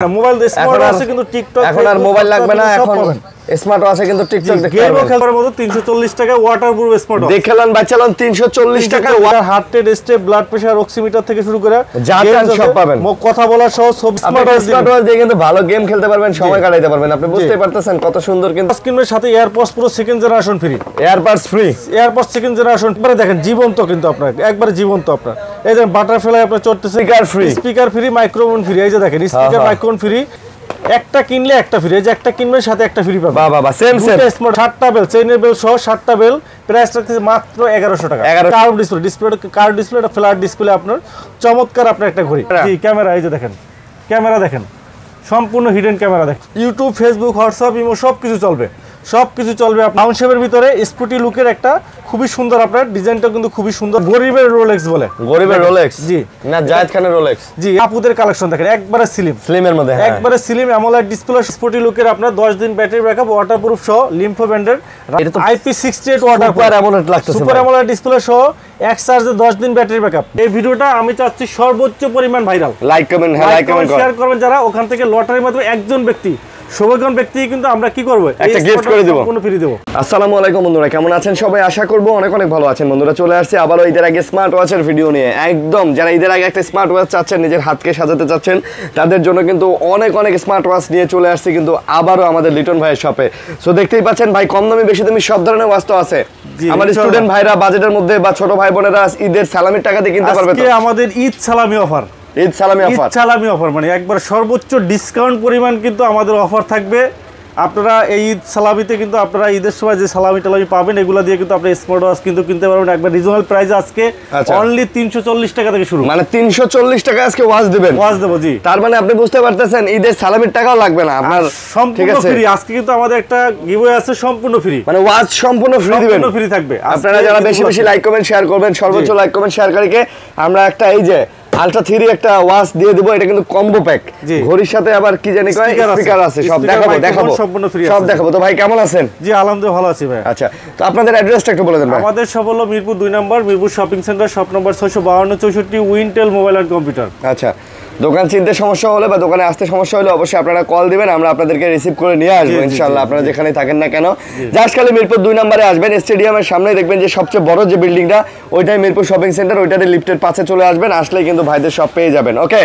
Mobile smart আছে কিন্তু TikTok এখন আর মোবাইল লাগবে না, এখন স্মার্ট আছে কিন্তু টিকটক দেখতে পারবেন। গেমও খেলার মতো 340 টাকা ওয়াটারপ্রুফ স্মার্ট ওয়াচ দেখলেন বাচ্চালান 340 টাকা heart rate step blood pressure oximeter থেকে শুরু করে যা চান সব পাবেন। কথা বলা সহ সব স্মার্ট ওয়াচ দিয়ে কিন্তু ভালো গেম খেলতে পারবেন, সময় কাটাইতে পারবেন। আপনি বুঝতেই পারতেছেন কত সুন্দর। কিন্তু স্ক্রিনের সাথে AirPods pro second generation free, AirPods free, AirPods second generation পরে দেখেন জীবন্ত, কিন্তু আপনার একবারে জীবন্ত। আপনার এই যে বাটারফ্লাই আপনার চলতেছে, speaker free, speaker free, microphone free. এই যে দেখেন স্পিকার মাইক্রোফোন ফ্রি, একটা কিনলে একটা ফ্রি। এই যে একটা কিনবেন সাথে একটা ফ্রি পাবেন। বাহ বাহ, সেম সেম। স্মার্ট 7টা বেল, চেইনের বেল সহ 7টা বেল, প্রাইস রাখতেছে মাত্র 1100 টাকা। কার্ভ ডিসপ্লে, কার্ভ ডিসপ্লে, এটা ফ্ল্যাট ডিসপ্লে আপনার চমৎকার আপনার একটা ঘড়ি। জি ক্যামেরা, এই যে দেখেন ক্যামেরা দেখেন, সম্পূর্ণ হিডেন ক্যামেরা দেখেন। ইউটিউব, ফেসবুক, হোয়াটসঅ্যাপ, ইমো সবকিছু চলবে, সবকিছু চলবে। রাউন্ড শেপের ভিতরে স্পোর্টি লুকের একটা খুবই সুন্দর আপনার ডিজাইনটা কিন্তু খুবই সুন্দর। গরিবের রোলেক্স বলে, গরিবের রোলেক্স জি না, জায়েদ খানের রোলেক্স। জি আপুদের কালেকশন দেখেন, একবারে স্লিম, স্লিমের মধ্যে একবারে স্লিম অ্যামোলেড ডিসপ্লে, স্পোর্টি লুকের আপনার 10 দিন ব্যাটারি ব্যাকআপ, ওয়াটারপ্রুফ সহ, লিম্ফো ব্যান্ডেড, এটা তো IP68 ওয়াটারপ্রুফ অ্যামোলেড লাগতেছে, সুপার অ্যামোলেড ডিসপ্লে সহ, এক চার্জে 10 দিন ব্যাটারি ব্যাকআপ। এই ভিডিওটা আমি চাচ্ছি সর্বোচ্চ পরিমাণ ভাইরাল। লাইক কমেন্ট, হ্যাঁ লাইক কমেন্ট শেয়ার করবেন যারা, ওখান থেকে লটারির মাধ্যমে একজন ব্যক্তি, সৌভাগ্যবান ব্যক্তি কিন্তু আমরা কি করব, একটা গিফট করে দেব, সম্পূর্ণ ফ্রি দেব। আসসালামু আলাইকুম বন্ধুরা, কেমন আছেন সবাই? আশা করব অনেক অনেক ভালো আছেন। বন্ধুরা চলে আসছে আবারও ঈদের আগে স্মার্ট ওয়াচের ভিডিও নিয়ে। একদম যারা ঈদের আগে একটা স্মার্ট ওয়াচ চাচ্ছেন, নিজের হাতকে সাজাতে চাচ্ছেন, তাদের জন্য কিন্তু অনেক অনেক স্মার্ট ওয়াচ নিয়ে চলে আসছে কিন্তু আবারও আমাদের লিটন ভাইয়ের শপে। সো দেখতেই পাচ্ছেন ভাই, কম দামি বেশি দামি সব ধরনের ওয়াচ তো আছে। আমাদের স্টুডেন্ট ভাইরা বাজেটের মধ্যে বা ছোট ভাই বোনেরা ঈদের সালামির টাকা দিয়ে কিনতে পারবে। আজকে আমাদের ঈদ সালামি অফার, ঈদ সালামি অফার, ঈদ সালামি অফার মানে একবার সর্বোচ্চ ডিসকাউন্ট পরিমাণ কিন্তু আমাদের অফার থাকবে। আপনারা এই ঈদ সালামিতে কিন্তু আপনারা ঈদের সময় যে সালামি টালামি পাবেন, এগুলা দিয়ে কিন্তু আপনি স্মার্ট ওয়াচ কিন্তু কিনতে পারবেন একবার রিজনেবল প্রাইসে। আজকে অনলি 340 টাকা থেকে শুরু, মানে 340 টাকা আজকে ওয়াচ দিবেন। ওয়াচ দেব জি, তার মানে আপনি বুঝতে পারতেছেন ঈদের সালামির টাকাও লাগবে না আপনার, সম্পূর্ণ ফ্রি। আজকে কিন্তু আমাদের একটা গিভওয়ে আছে সম্পূর্ণ ফ্রি, মানে ওয়াচ সম্পূর্ণ ফ্রি দিবেন, সম্পূর্ণ ফ্রি থাকবে। আপনারা যারা বেশি বেশি লাইক কমেন্ট শেয়ার করবেন, সর্বোচ্চ লাইক কমেন্ট শেয়ারকারীকে আমরা একটা এই যে আলট্রা 3 একটা ওয়াচ দিয়ে দেব। এটা কিন্তু কম্বো প্যাক, ঘড়ির সাথে আবার কি জানি কয় স্পিকার আছে, সব দেখাবো সম্পূর্ণ ফ্রি সব দেখাবো। তো ভাই কেমন আছেন? জি আলহামদুলিল্লাহ ভালো আছি ভাই। আচ্ছা, তো আপনাদের অ্যাড্রেসটা একটু বলে দেন ভাই। আমাদের সব হলো মিরপুর 2 নম্বর, Mirpur shopping centre, shop number 652 64 Wintel mobile and computer. আচ্ছা, দোকান চিনতে সমস্যা হলে বা দোকানে আসতে সমস্যা হলে অবশ্যই আপনারা কল দিবেন, আমরা আপনাদেরকে রিসিভ করে নিয়ে আসবো ইনশাআল্লাহ। আপনারা যেখানে থাকেন না কেন, জাস্ট খালি মিরপুর 2 নম্বরে আসবেন, স্টেডিয়ামের সামনেই দেখবেন যে সবচেয়ে বড় যে বিল্ডিংটা, ওইটাই মিরপুর শপিং সেন্টার, ওইটাতে লিফটের পাশে চলে আসবেন, আসলেই কিন্তু ভাইদের সব পেয়ে যাবেন। ওকে,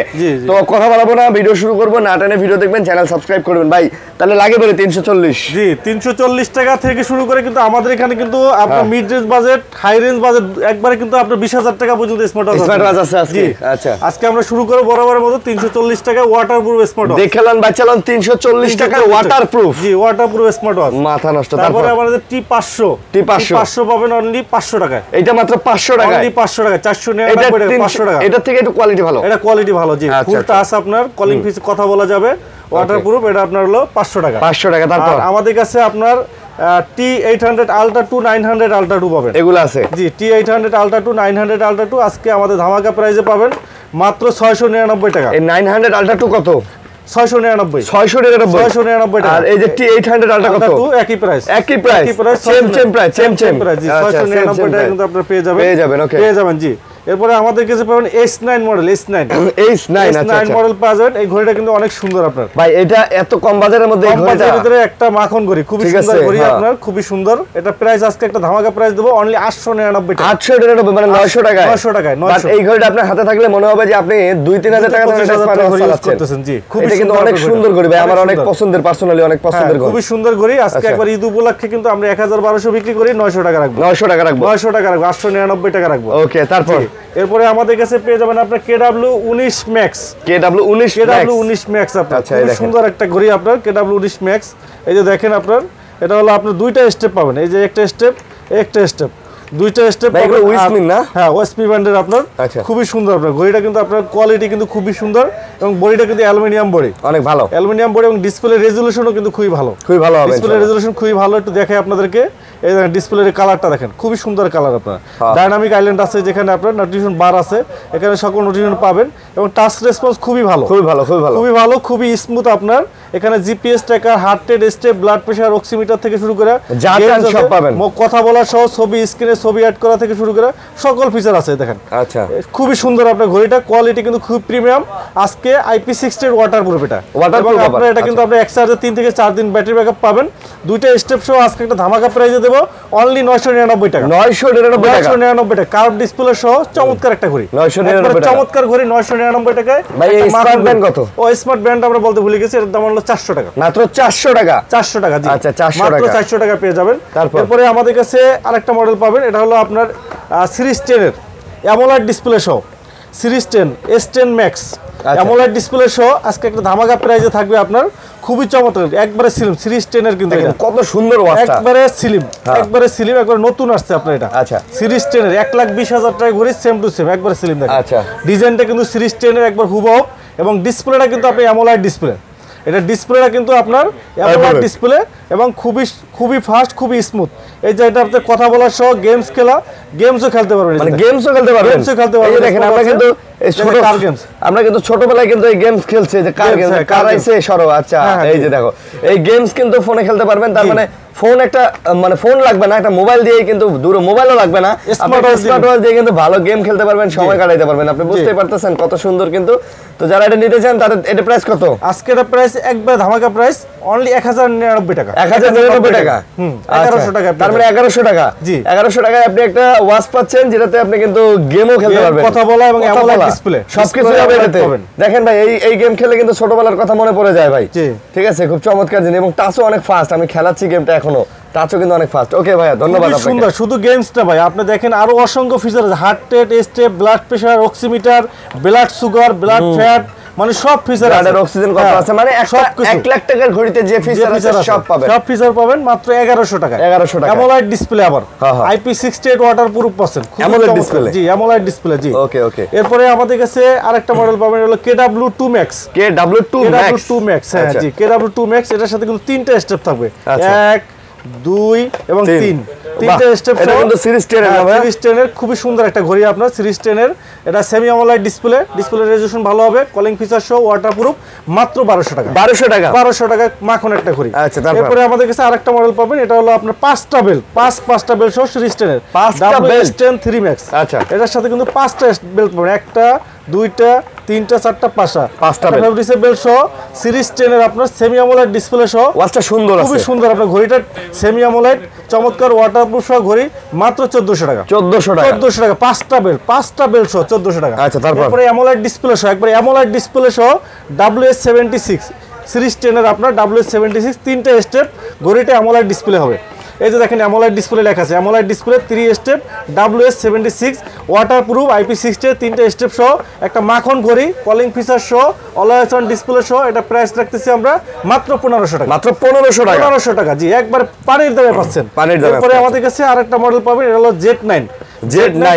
তো কথা বলবো না, ভিডিও শুরু করবো না, টেনে ভিডিও দেখবেন, চ্যানেল সাবস্ক্রাইব করবেন। ভাই তাহলে লাগে বলে 340, জি 340 টাকা থেকে শুরু করে কিন্তু আমাদের এখানে কিন্তু আপনার mid range budget, high range budget একবারে কিন্তু আপনার 20,000 টাকা পর্যন্ত স্মার্ট ওয়াচ আছে আজকে। আচ্ছা, আজকে আমরা শুরু করব বরাবরের মতো 340 টাকা ওয়াটারপ্রুফ স্মার্ট ওয়াচ। দেখলেন বাচ্চালান 340 টাকা ওয়াটারপ্রুফ, জি ওয়াটারপ্রুফ স্মার্ট ওয়াচ, মাথা নষ্ট। তারপরে আমাদের T500 পাবেন অনলি 500 টাকায়। এটা মাত্র 500 টাকা, অনলি 500 টাকা, 499 টাকা, 500 টাকা। এটা থেকে একটু কোয়ালিটি ভালো, এটা কোয়ালিটি ভালো, জি ফুল টাচ আপনার কলিং ফিস কথা বলা যাবে, ওয়াটারপ্রুফ। এটা আপনার হলো 500 টাকা, 500 টাকা। তারপর আমাদের কাছে আপনার T800 Ultra 2 900 Ultra 2 পাবেন, এগুলো আছে জি T800 Ultra 2 900 Ultra 2 আজকে আমাদের ধামাকা প্রাইসে পাবেন মাত্র 699 টাকা। এই 900 Ultra 2 কত? 699 টাকা। আর এই যে T800 Ultra কত? একই price, same price, same price, 699 টাকা কিন্তু আপনারা পেয়ে যাবেন। ওকে, পেয়ে যাবেন জি। এরপরে আমাদের কাছে পাবেন S9 মডেল, S9 মডেল পাওয়া যাবে। এই ঘড়িটা কিন্তু অনেক সুন্দর আপনার ভাই, এটা এত কম বাজারের মধ্যে এই ঘড়িটা, এর ভিতরে একটা মাখন ঘড়ি, খুবই সুন্দর ঘড়ি আপনার, খুবই সুন্দর। এটা প্রাইস আজকে একটা ধামাকা প্রাইস দেব অনলি 899 টাকা। 899 মানে 900 টাকায়, 900 টাকায়। বাট এই ঘড়িটা আপনার হাতে থাকলে মনে হবে যে আপনি 2-3000 টাকা দিয়ে স্মার্ট ওয়াচ চালাচ্ছেন। জি এটা কিন্তু অনেক সুন্দর ঘড়ি ভাই, আমার অনেক পছন্দের, পার্সোনালি অনেক পছন্দের ঘড়ি, খুবই সুন্দর ঘড়ি। আজকে একবার ঈদ উপলক্ষে কিন্তু আমরা 1200 বিক্রি করি, 900 টাকা রাখবো, 900 টাকা রাখবো, 899 টাকা রাখবো। ওকে, তারপর এরপরে আমাদের কাছে পেয়ে যাবেন আপনার KW19 Max, KW19 Max আপনার খুব সুন্দর একটা ঘড়ি আপনার KW19 Max। এই যে দেখেন আপনার, এটা হলো আপনার দুইটা স্টেপ পাবেন, এই যে একটা স্টেপ, দুইটা স্টেপ পাবেন। উইসমিন না, হ্যাঁ ওএসপি ব্র্যান্ডের আপনার, খুবই সুন্দর আপনার ঘড়িটা কিন্তু আপনার কোয়ালিটি কিন্তু খুবই সুন্দর, এবং বডিটা কিন্তু অ্যালুমিনিয়াম বডি, অনেক ভালো অ্যালুমিনিয়াম বডি, এবং ডিসপ্লে রেজোলিউশনও কিন্তু খুবই ভালো, হবে। ডিসপ্লে রেজোলিউশন খুবই ভালো, একটু দেখাই আপনাদেরকে। এই দেখেন ডিসপ্লের কালারটা দেখেন, খুবই সুন্দর কালার আপনার। ডাইনামিক আইল্যান্ড আছে, যেখানে আপনার নোটিফিকেশন বার আছে, এখানে সকল নোটিফিকেশন পাবেন, এবং টাচ রেসপন্স খুবই ভালো, খুবই স্মুথ আপনার। এখানে GPS tracker, heart rate, step, blood pressure, oximeter থেকে শুরু করে যা চান সব পাবেন। কথা বলা সহ ছবি, স্ক্রিনে ছবি অ্যাড করা থেকে শুরু করে সকল ফিচার আছে দেখেন। আচ্ছা, খুবই সুন্দর আপনার ঘড়িটা, কোয়ালিটি কিন্তু খুব প্রিমিয়াম। আজকে IP60 এর ওয়াটারপ্রুফ এটা। ওয়াটারপ্রুফ আপনারা এটা কিন্তু আপনি এক চার্জে 3 থেকে 4 দিন ব্যাটারি ব্যাকআপ পাবেন। দুইটা স্টেপ সহ আজকে একটা ধামাকা প্রাইসে দেব অনলি 999 টাকা। 999 টাকা, 999 টাকা কার্ভ ডিসপ্লে সহ চমৎকার একটা ঘড়ি। 999 টাকা, চমৎকার ঘড়ি 999 টাকায়। ভাই এই স্মার্ট ব্যান্ড কত? ও স্মার্ট ব্যান্ড আমরা বলতে ভুলে গেছি, এর দাম হলো 400 টাকা। মাত্র 400 টাকা? 400 টাকা জি। আচ্ছা 400 টাকা, মাত্র 400 টাকা পেয়ে যাবেন। এরপরে আমাদের কাছে আরেকটা মডেল পাবেন, এটা হলো আপনার সিরিজ 10 এর অ্যামোলেড ডিসপ্লে সহ series 10 S10 Max AMOLED display সহ আজকে একটা ধামাকা প্রাইসে থাকবে আপনার। খুবই চমৎকার, একবারে স্লিম সিরিজ 10 এর কিন্তু এটা কত সুন্দর ওয়াচটা, একবারে স্লিম, একবারে স্লিম, একবারে নতুন আসছে আপনার এটা। আচ্ছা সিরিজ 10 এর 1,20,000 টাকা ঘড়ি, সেম টু সেম একবারে স্লিম দেখেন। আচ্ছা ডিজাইনটা কিন্তু সিরিজ 10 এর একবার হুবহু, এবং ডিসপ্লেটা কিন্তু আপনি অ্যামোলেড ডিসপ্লে। এটা ডিসপ্লেটা কিন্তু আপনার অ্যামোলেড ডিসপ্লে এবং খুবই ফাস্ট, খুবই স্মুথ। এই যে এটা আপনি কথা বলার সহ গেমস খেলা, গেমসও খেলতে পারবেন, মানে গেমসও খেলতে পারবেন, গেমসও খেলতে পারবেন। এই দেখেন আমরা কিন্তু কার গেমস, আমরা কিন্তু ছোটবেলায় কিন্তু এই গেমস খেলছি, যে কার গেমস, কার আইছে সরো। আচ্ছা এই যে দেখো এই গেমস কিন্তু ফোনে খেলতে পারবেন। তার মানে ফোন একটা মানে ফোন লাগবে না, একটা মোবাইল দিয়েই কিন্তু, দূরে মোবাইলও লাগবে না, স্মার্ট ওয়াচ দিয়ে কিন্তু ভালো গেম খেলতে পারবেন, সময় কাটাইতে পারবেন। আপনি বুঝতেই পারতেছেন কত সুন্দর কিন্তু। তো যারা এটা নিতে চান তাদের এটা প্রাইস কত? আজকে এটা প্রাইস একবার ধামাকা প্রাইস অনলি 1099 টাকা। 1099 টাকা, 1100 টাকা। তার মানে 1100 টাকা জি, 1100 টাকায় আপনি একটা ওয়াচ পাচ্ছেন যেটাতে আপনি কিন্তু গেমও খেলতে পারবেন, কথা বলা এবং অ্যামোলেড ডিসপ্লে সবকিছু হবে এটাতে। দেখেন ভাই এই গেম খেলে কিন্তু ছোটবেলার কথা মনে পড়ে যায় ভাই। ঠিক আছে, খুব চমৎকার জিনিস, এবং টাচও অনেক ফাস্ট। আমি খেলাচ্ছি গেমটা এখনো, টাচও কিন্তু অনেক ফাস্ট। ওকে ভাইয়া ধন্যবাদ আপনাকে। সুন্দর, শুধু গেমস না ভাই, আপনি দেখেন আরো অসংখ্য ফিচার আছে, heart rate, step, blood pressure, oximeter, blood sugar, blood fat, মানে সব ফিচার আছে। আর অক্সিজেন কত আছে, মানে 1 লাখ টাকার ঘড়িতে যে ফিচার আছে সব পাবেন, সব ফিচার পাবেন মাত্র 1100 টাকা। 1100 টাকা অ্যামোলেড ডিসপ্লে, আবার IP68 ওয়াটারপ্রুফ পাচ্ছেন, অ্যামোলেড ডিসপ্লে জি, অ্যামোলেড ডিসপ্লে জি। ওকে ওকে। এরপরে আমাদের কাছে আরেকটা মডেল পাবেন, হলো KW2 Max। KW2 Max হ্যাঁ জি, KW2 Max। এটার সাথে কিন্তু 3টা স্টেপ থাকবে, 1 2 এবং 3, তিনটা স্টেপ। এটা কিন্তু সিরিজ 10 এর, সিরিজ 10 এর খুবই সুন্দর একটা ঘড়ি আপনার, সিরিজ 10 এর। এটা semi AMOLED display, display resolution ভালো হবে, কলিং ফিচার সহ, ওয়াটারপ্রুফ, মাত্র 1200 টাকা। 1200 টাকা, 1200 টাকা মাখন একটা ঘড়ি। আচ্ছা, তারপরে আমাদের কাছে আরেকটা মডেল পাবেন, এটা হলো আপনার 5টা বেল, 5টা বেল সহ সিরিজ 10 এর, 5টা বেল S10 3 Max। আচ্ছা, এটার সাথে কিন্তু 5টা বেল পাবেন, একটা, দুইটা, তিনটা, চারটা, 5টা ফেব্রিক্সের বেল সহ সিরিজ 10 এর আপনার সেমি অ্যামোলেড ডিসপ্লে সহ। ওয়াচটা সুন্দর আছে, খুবই সুন্দর আপনার ঘড়িটা, সেমি অ্যামোলেড চমৎকার ওয়াটারপ্রুফ সহ ঘড়ি, মাত্র 1400 টাকা। 1400 টাকা 5টা বেল সহ 1400 টাকা। আচ্ছা, তারপরে অ্যামোলেড ডিসপ্লে সহ, একবার অ্যামোলেড ডিসপ্লে সহ WS76 সিরিজ 10 এর আপনার WS76 3টা স্টেপ ঘড়িটা অ্যামোলেড ডিসপ্লে হবে। এই যে দেখেন অ্যামোলেড ডিসপ্লে লেখা আছে, AMOLED display 3 step WS76 waterproof IP60 3টা স্টেপ সহ একটা মাখন ঘড়ি, কলিং ফিচার সহ, অলওয়েজ অন ডিসপ্লে সহ। এটা প্রাইস রাখতেছি আমরা মাত্র 1500 টাকা। মাত্র 1500 টাকা জি, একবার পানির দামে পাচ্ছেন। এরপরে আমাদের কাছে আরেকটা মডেল পাবেন, এটা হলো Z9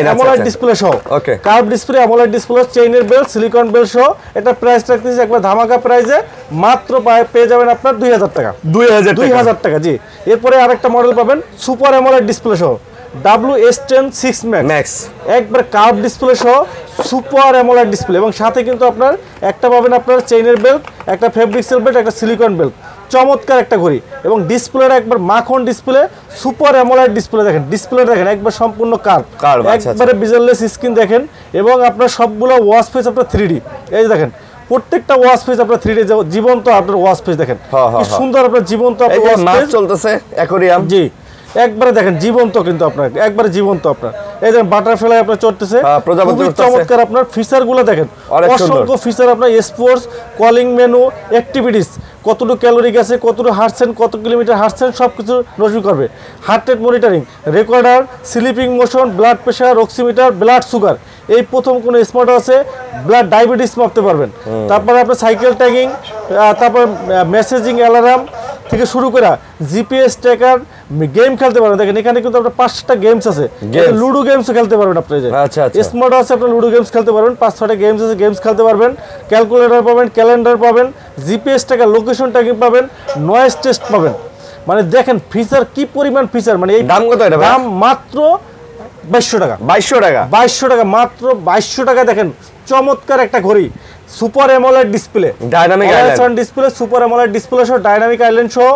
অ্যামোলেড ডিসপ্লে সহ। Okay, curve display, AMOLED display, চেইনের বেল, সিলিকন বেল সহ। এটা প্রাইস রাখতেছি একবার ধামাকা প্রাইসে, মাত্র পেয়ে যাবেন আপনার 2000 টাকা। 2000 টাকা জি। এরপরে আরেকটা মডেল পাবেন, সুপার অ্যামোলেড ডিসপ্লে সহ, WS10 6 Max একবার কার্ভ ডিসপ্লে সহ, সুপার অ্যামোলেড ডিসপ্লে, এবং সাথে কিন্তু আপনার একটা পাবেন আপনার চেইনের বেল্ট, একটা ফেব্রিক্সেল বেল্ট, একটা সিলিকন বেল্ট। চমৎকার একটা ঘড়ি, এবং ডিসপ্লেটা একবার মাখন ডিসপ্লে, সুপার অ্যামোলেড ডিসপ্লে। দেখেন ডিসপ্লে দেখেন একবার সম্পূর্ণ কার্ভ, একবারে বিজারলেস স্ক্রিন দেখেন, এবং আপনার সবগুলো ওয়াচ ফেস আপনার 3D। এই যে দেখেন প্রত্যেকটা ওয়াচ ফেস আপনার 3D জীবন্ত আপনার ওয়াচ ফেস দেখেন, কি সুন্দর আপনার জীবন্ত আপনার ওয়াচ ফেস চলতেছে অ্যাকোয়ারিয়াম জি, একবারে দেখেন জীবন্ত, কিন্তু আপনার একবারে জীবন্ত আপনার। এই যে বাটারফ্লাই আপনার চড়তেছে, খুবই চমৎকার আপনার ফিচারগুলো দেখেন, অসংখ্য ফিচার আপনার, স্পোর্টস, কলিং মেনু, অ্যাক্টিভিটিস, কতটুকু ক্যালোরি গেছে, কতটুকু হাঁটছেন, কত কিলোমিটার হাঁটছেন, সব কিছু নজর করবে। Heart rate monitoring, recorder, sleeping motion, blood pressure, oximeter, blood sugar. এই প্রথম কোনো স্মার্ট আছে ব্লাড ডায়াবেটিস মাপতে পারবেন। তারপরে আপনার সাইকেল ট্যাগিং, তারপর মেসেজিং অ্যালার্ম থেকে শুরু করে জিপিএস ট্র্যাকার, গেম খেলতে পারবেন। দেখেন এখানে কিন্তু আপনার 5টা গেমস আছে, লুডো গেমস খেলতে পারবেন আপনি। যে স্মার্ট আছে আপনার লুডো গেমস খেলতে পারবেন, 5-6টা গেমস আছে, গেমস খেলতে পারবেন। ক্যালকুলেটর পাবেন, ক্যালেন্ডার পাবেন, জিপিএস ট্র্যাকার, লোকেশন ট্র্যাকিং পাবেন, নয়েজ টেস্ট পাবেন। মানে দেখেন ফিচার কি পরিমাণ ফিচার, মানে এই দাম কত? এটা দাম মাত্র 2200 টাকা। 2200 টাকা মাত্র 2200 টাকা। দেখেন চমৎকার একটা ঘড়ি, super AMOLED display, dynamic island display, super AMOLED display সহ ডাইনামিক আইল্যান্ড সহ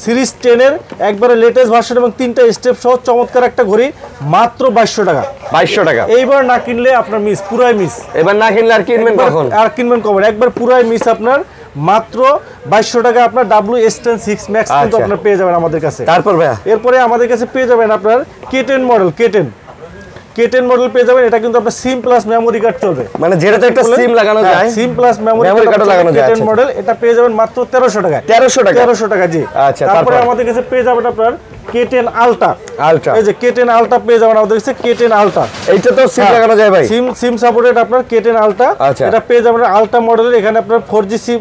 সিরিজ 10 এর একবারে লেটেস্ট ভার্সন এবং 3টা স্টেপ সহ চমৎকার একটা ঘড়ি মাত্র 2200 টাকা। 2200 টাকা। এইবার না কিনলে আপনার মিস, পুরাই মিস। এবার না কিনলে আর কিনবেন কখন? আর কিনবেন কখন? একবার পুরাই মিস আপনার। মাত্র 2200 টাকা আপনার WS10 6 Max কিন্তু আপনার পেয়ে যাবেন আমাদের কাছে। তারপর ভাইয়া এরপরে আমাদের কাছে পেয়ে যাবেন আপনার K10 মডেল, K10 মডেল পেয়ে যাবেন। এটা কিন্তু আপনার সিম প্লাস মেমোরি কার্ড চলবে, মানে যেটাতে একটা সিম লাগানো যায়, সিম প্লাস মেমোরি কার্ড লাগানো যায়। K10 মডেল এটা পেয়ে যাবেন মাত্র 1300 টাকা। 1300 টাকা জি। আচ্ছা, তারপরে আমাদের কাছে পেয়ে যাবেন আপনার K10 আলট্রা। এই যে K10 আলট্রা পেয়ে যাবেন আমাদের কাছে। K10 আলট্রা এইটা তো সিম লাগানো যায় ভাই, সিম সাপোর্টেড আপনার K10 আলট্রা। এটা পেয়ে যাবেন আলট্রা মডেলের। এখানে আপনার 4G সিম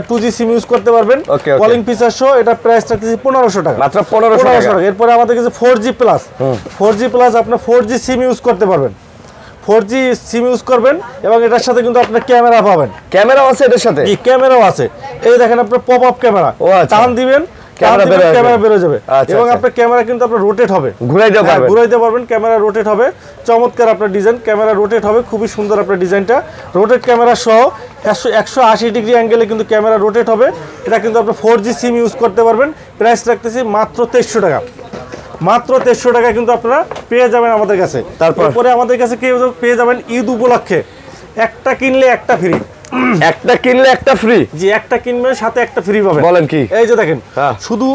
2G সিম ইউজ করতে পারবেন, কলিং ফিচার সহ। এটা প্রাইস থাকতেছে 1500 টাকা, মাত্র 1500 টাকা। এরপরে আমাদের কাছে 4G প্লাস, 4G প্লাস আপনার 4G সিম ইউজ করতে পারবেন, 4G সিম ইউজ করবেন এবং এটার সাথে কিন্তু আপনার ক্যামেরা পাবেন। ক্যামেরাও আছে এটার সাথে? জি, ক্যামেরাও আছে। এই দেখেন আপনার পপ আপ ক্যামেরা, টান দিবেন ক্যামেরা বের হয়ে যাবে এবং আপনার ক্যামেরা কিন্তু আপনার রোটেট হবে, ঘুরাইতে পারবেন। ক্যামেরা রোটেট হবে, চমৎকার আপনার ডিজাইন। ক্যামেরা রোটেট হবে, খুবই সুন্দর আপনার ডিজাইনটা। রোটেট ক্যামেরা সহ 180 ডিগ্রি অ্যাঙ্গেলে কিন্তু ক্যামেরা রোটেট হবে। এটা কিন্তু আপনার 4G সিম ইউজ করতে পারবেন। প্রাইস রাখতেছি মাত্র 2300 টাকা। মাত্র 2300 টাকা কিন্তু আপনারা পেয়ে যাবেন আমাদের কাছে। তারপরে আমাদের কাছে কি পেয়ে যাবেন ঈদ উপলক্ষে একটা কিনলে একটা ফ্রি। একটা কিনলে একটা ফ্রি? জি, একটা কিনবেন সাথে একটা ফ্রি পাবেন। বলেন কি? এই যে দেখেন, শুধু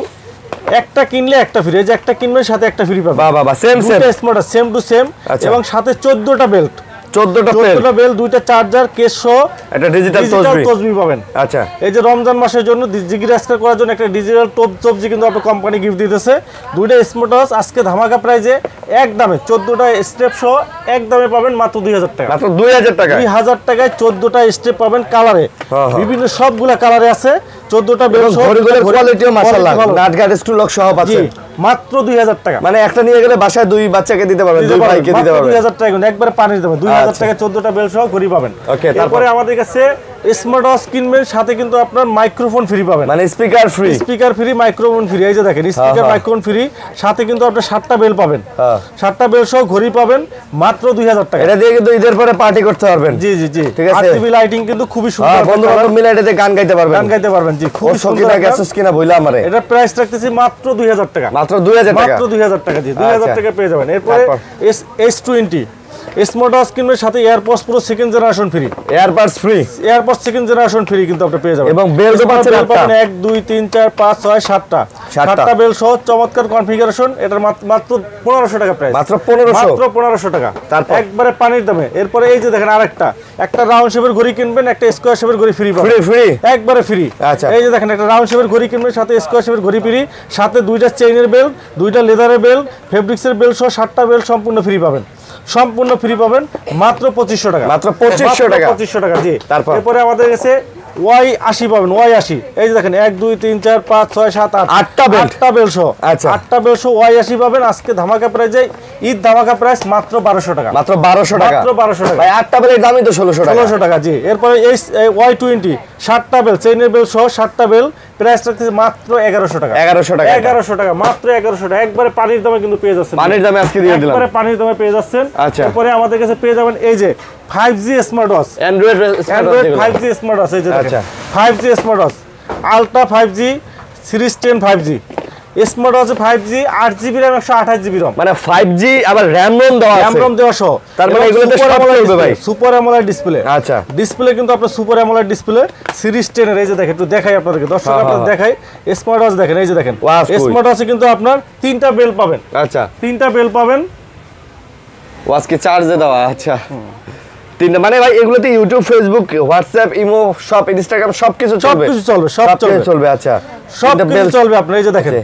একটা কিনলে একটা ফ্রি। এই যে একটা কিনবেন সাথে একটা ফ্রি পাবেন। বাবা same smart same to same এবং সাথে 14টা বেল্ট, 14টা বেল, 2টা চার্জার, কেস সহ একটা ডিজিটাল তসবি পাবেন। আচ্ছা, এই যে রমজান মাসের জন্য জিগিরাস্কার করার জন্য একটা ডিজিটাল তসবি কিন্তু আপনার কোম্পানি গিফট দিতেছে। 2টা স্মার্ট ওয়াচ আজকে ধামাকা প্রাইজে এক দামে 14টা স্টেপ সহ এক দামে পাবেন মাত্র 2000 টাকা। মাত্র 2000 টাকা। 2000 টাকায় 14টা স্টেপ পাবেন কালারে, বিভিন্ন সবগুলা কালারে আছে। 14টা বেল সহ, ঘড়িগুলোর কোয়ালিটিও মাশাআল্লাহ, নাট গার্ড স্ক্রু লক সহ আছে। মাত্র 2000 টাকা। মানে একটা নিয়ে গেলে বাসায় দুই বাচ্চাকে দিতে পারবেন, দুই ভাইকে দিতে পারবেন। 2000 টাকা কিন্তু একবারে পানি দিতে পারবেন। 2000 টাকায় 14টা বেল সহ ঘড়ি পাবেন। তারপরে আমাদের কাছে স্মার্ট ওয়াচ কিনবেন, সাথে কিন্তু আপনার মাইক্রোফোন ফ্রি পাবেন, মানে স্পিকার ফ্রি, মাইক্রোফোন ফ্রি। এই যে দেখেন স্পিকার, মাইক্রোফোন ফ্রি, সাথে কিন্তু আপনার 7টা বেল পাবেন, 7টা বেল সহ ঘড়ি পাবেন মাত্র 2000 টাকা। এটা দিয়ে কিন্তু ঈদের পরে পার্টি করতে পারবেন। জি, ঠিক আছে। RGB লাইটিং কিন্তু খুবই সুন্দর, বন্ধু-বান্ধব মিলে এটাতে গান গাইতে পারবেন। জি, খুব সুন্দর। কিনা বইলা আমারে এটা প্রাইস রাখতেছি মাত্র 2000 টাকা। মাত্র 2000 টাকা। মাত্র 2000 টাকা। জি, 2000 টাকা পেয়ে যাবেন। এরপরে S20 স্মার্ট ওয়াচ কিনবেন, সাথে AirPods pro second generation free. AirPods second generation free কিন্তু আপনি পেয়ে যাবেন। এবং বেল তো পাচ্ছেন 1 2 3 4 5 6 7টা বেল সহ চমৎকার কনফিগারেশন। এটার মাত্র 1500 টাকা প্রাইস। মাত্র 1500 টাকা। একবারে পানির দামে। এরপরে এই যে দেখেন আরেকটা, একটা রাউন্ড শেপের ঘড়ি কিনবেন, একটা স্কয়ার শেপের ঘড়ি ফ্রি পাবেন। ফ্রি একবারে ফ্রি। আচ্ছা, এই যে দেখেন একটা রাউন্ড শেপের ঘড়ি কিনবেন, সাথে স্কয়ার শেপের ঘড়ি ফ্রি, সাথে 2টা চেইনের বেল, 2টা লেদারের বেল, ফেব্রিক্সের বেল সহ 7টা বেল সম্পূর্ণ ফ্রি পাবেন। সম্পূর্ণ ফ্রি পাবেন মাত্র 2500 টাকা। মাত্র 2500 টাকা। জি, এরপরে আমাদের কাছে Y80 পাবেন, Y80। এই যে দেখেন 1 2 3 4 5 6 7 8টা বেল সহ। আচ্ছা, 8টা বেল সহ Y80 পাবেন আজকে ধামাকা প্রাইজে। ঈদ ধামাকা প্রাইস মাত্র 1200 টাকা। মাত্র 1200 টাকা। ভাই 8টা বেলের দামই তো 1600 টাকা। জি, এরপরে এই Y20 7টা বেল, চেইনের বেল সহ 7টা বেল, প্রাইস রাখতেছে মাত্র 1100 টাকা। 1100 টাকা, মাত্র 1100 টাকা। একবারে পানির দামে কিন্তু পেয়ে যাচ্ছেন। পানির দামে আজকে দিয়ে দিলাম, একবারে পানির দামে পেয়ে যাচ্ছেন। আচ্ছা, এরপরে আমাদের কাছে পেয়ে যাবেন এই যে 5G smart watch, Android 5G smart watch. এই যে দেখেন 5G smart watch, ultra 5G series 10 5G smart watch, 5G 8GB RAM 128GB ROM, মানে 5G আবার RAM ROM দেওয়া সহ। তার মানে এগুলোতে সব চলবে ভাই। Super AMOLED display. আচ্ছা, ডিসপ্লে কিন্তু আপনার সুপার অ্যামোলেড ডিসপ্লে সিরিজ 10 এর। এই যে দেখেন, একটু দেখাই আপনাদেরকে, দর্শক আপনাদের দেখাই স্মার্ট ওয়াচ দেখেন। এই যে দেখেন স্মার্ট ওয়াচে কিন্তু আপনার 3টা বেল পাবেন। আচ্ছা, 3টা বেল পাবেন। ওয়াচকে চার্জে দেওয়া। আচ্ছা, 3টা মানে ভাই এগুলোতে ইউটিউব, ফেসবুক, হোয়াটসঅ্যাপ, ইমো, সব ইনস্টাগ্রাম সবকিছু চলবে। সব চলবে। আচ্ছা, সবকিছু চলবে। আপনি এই যে দেখেন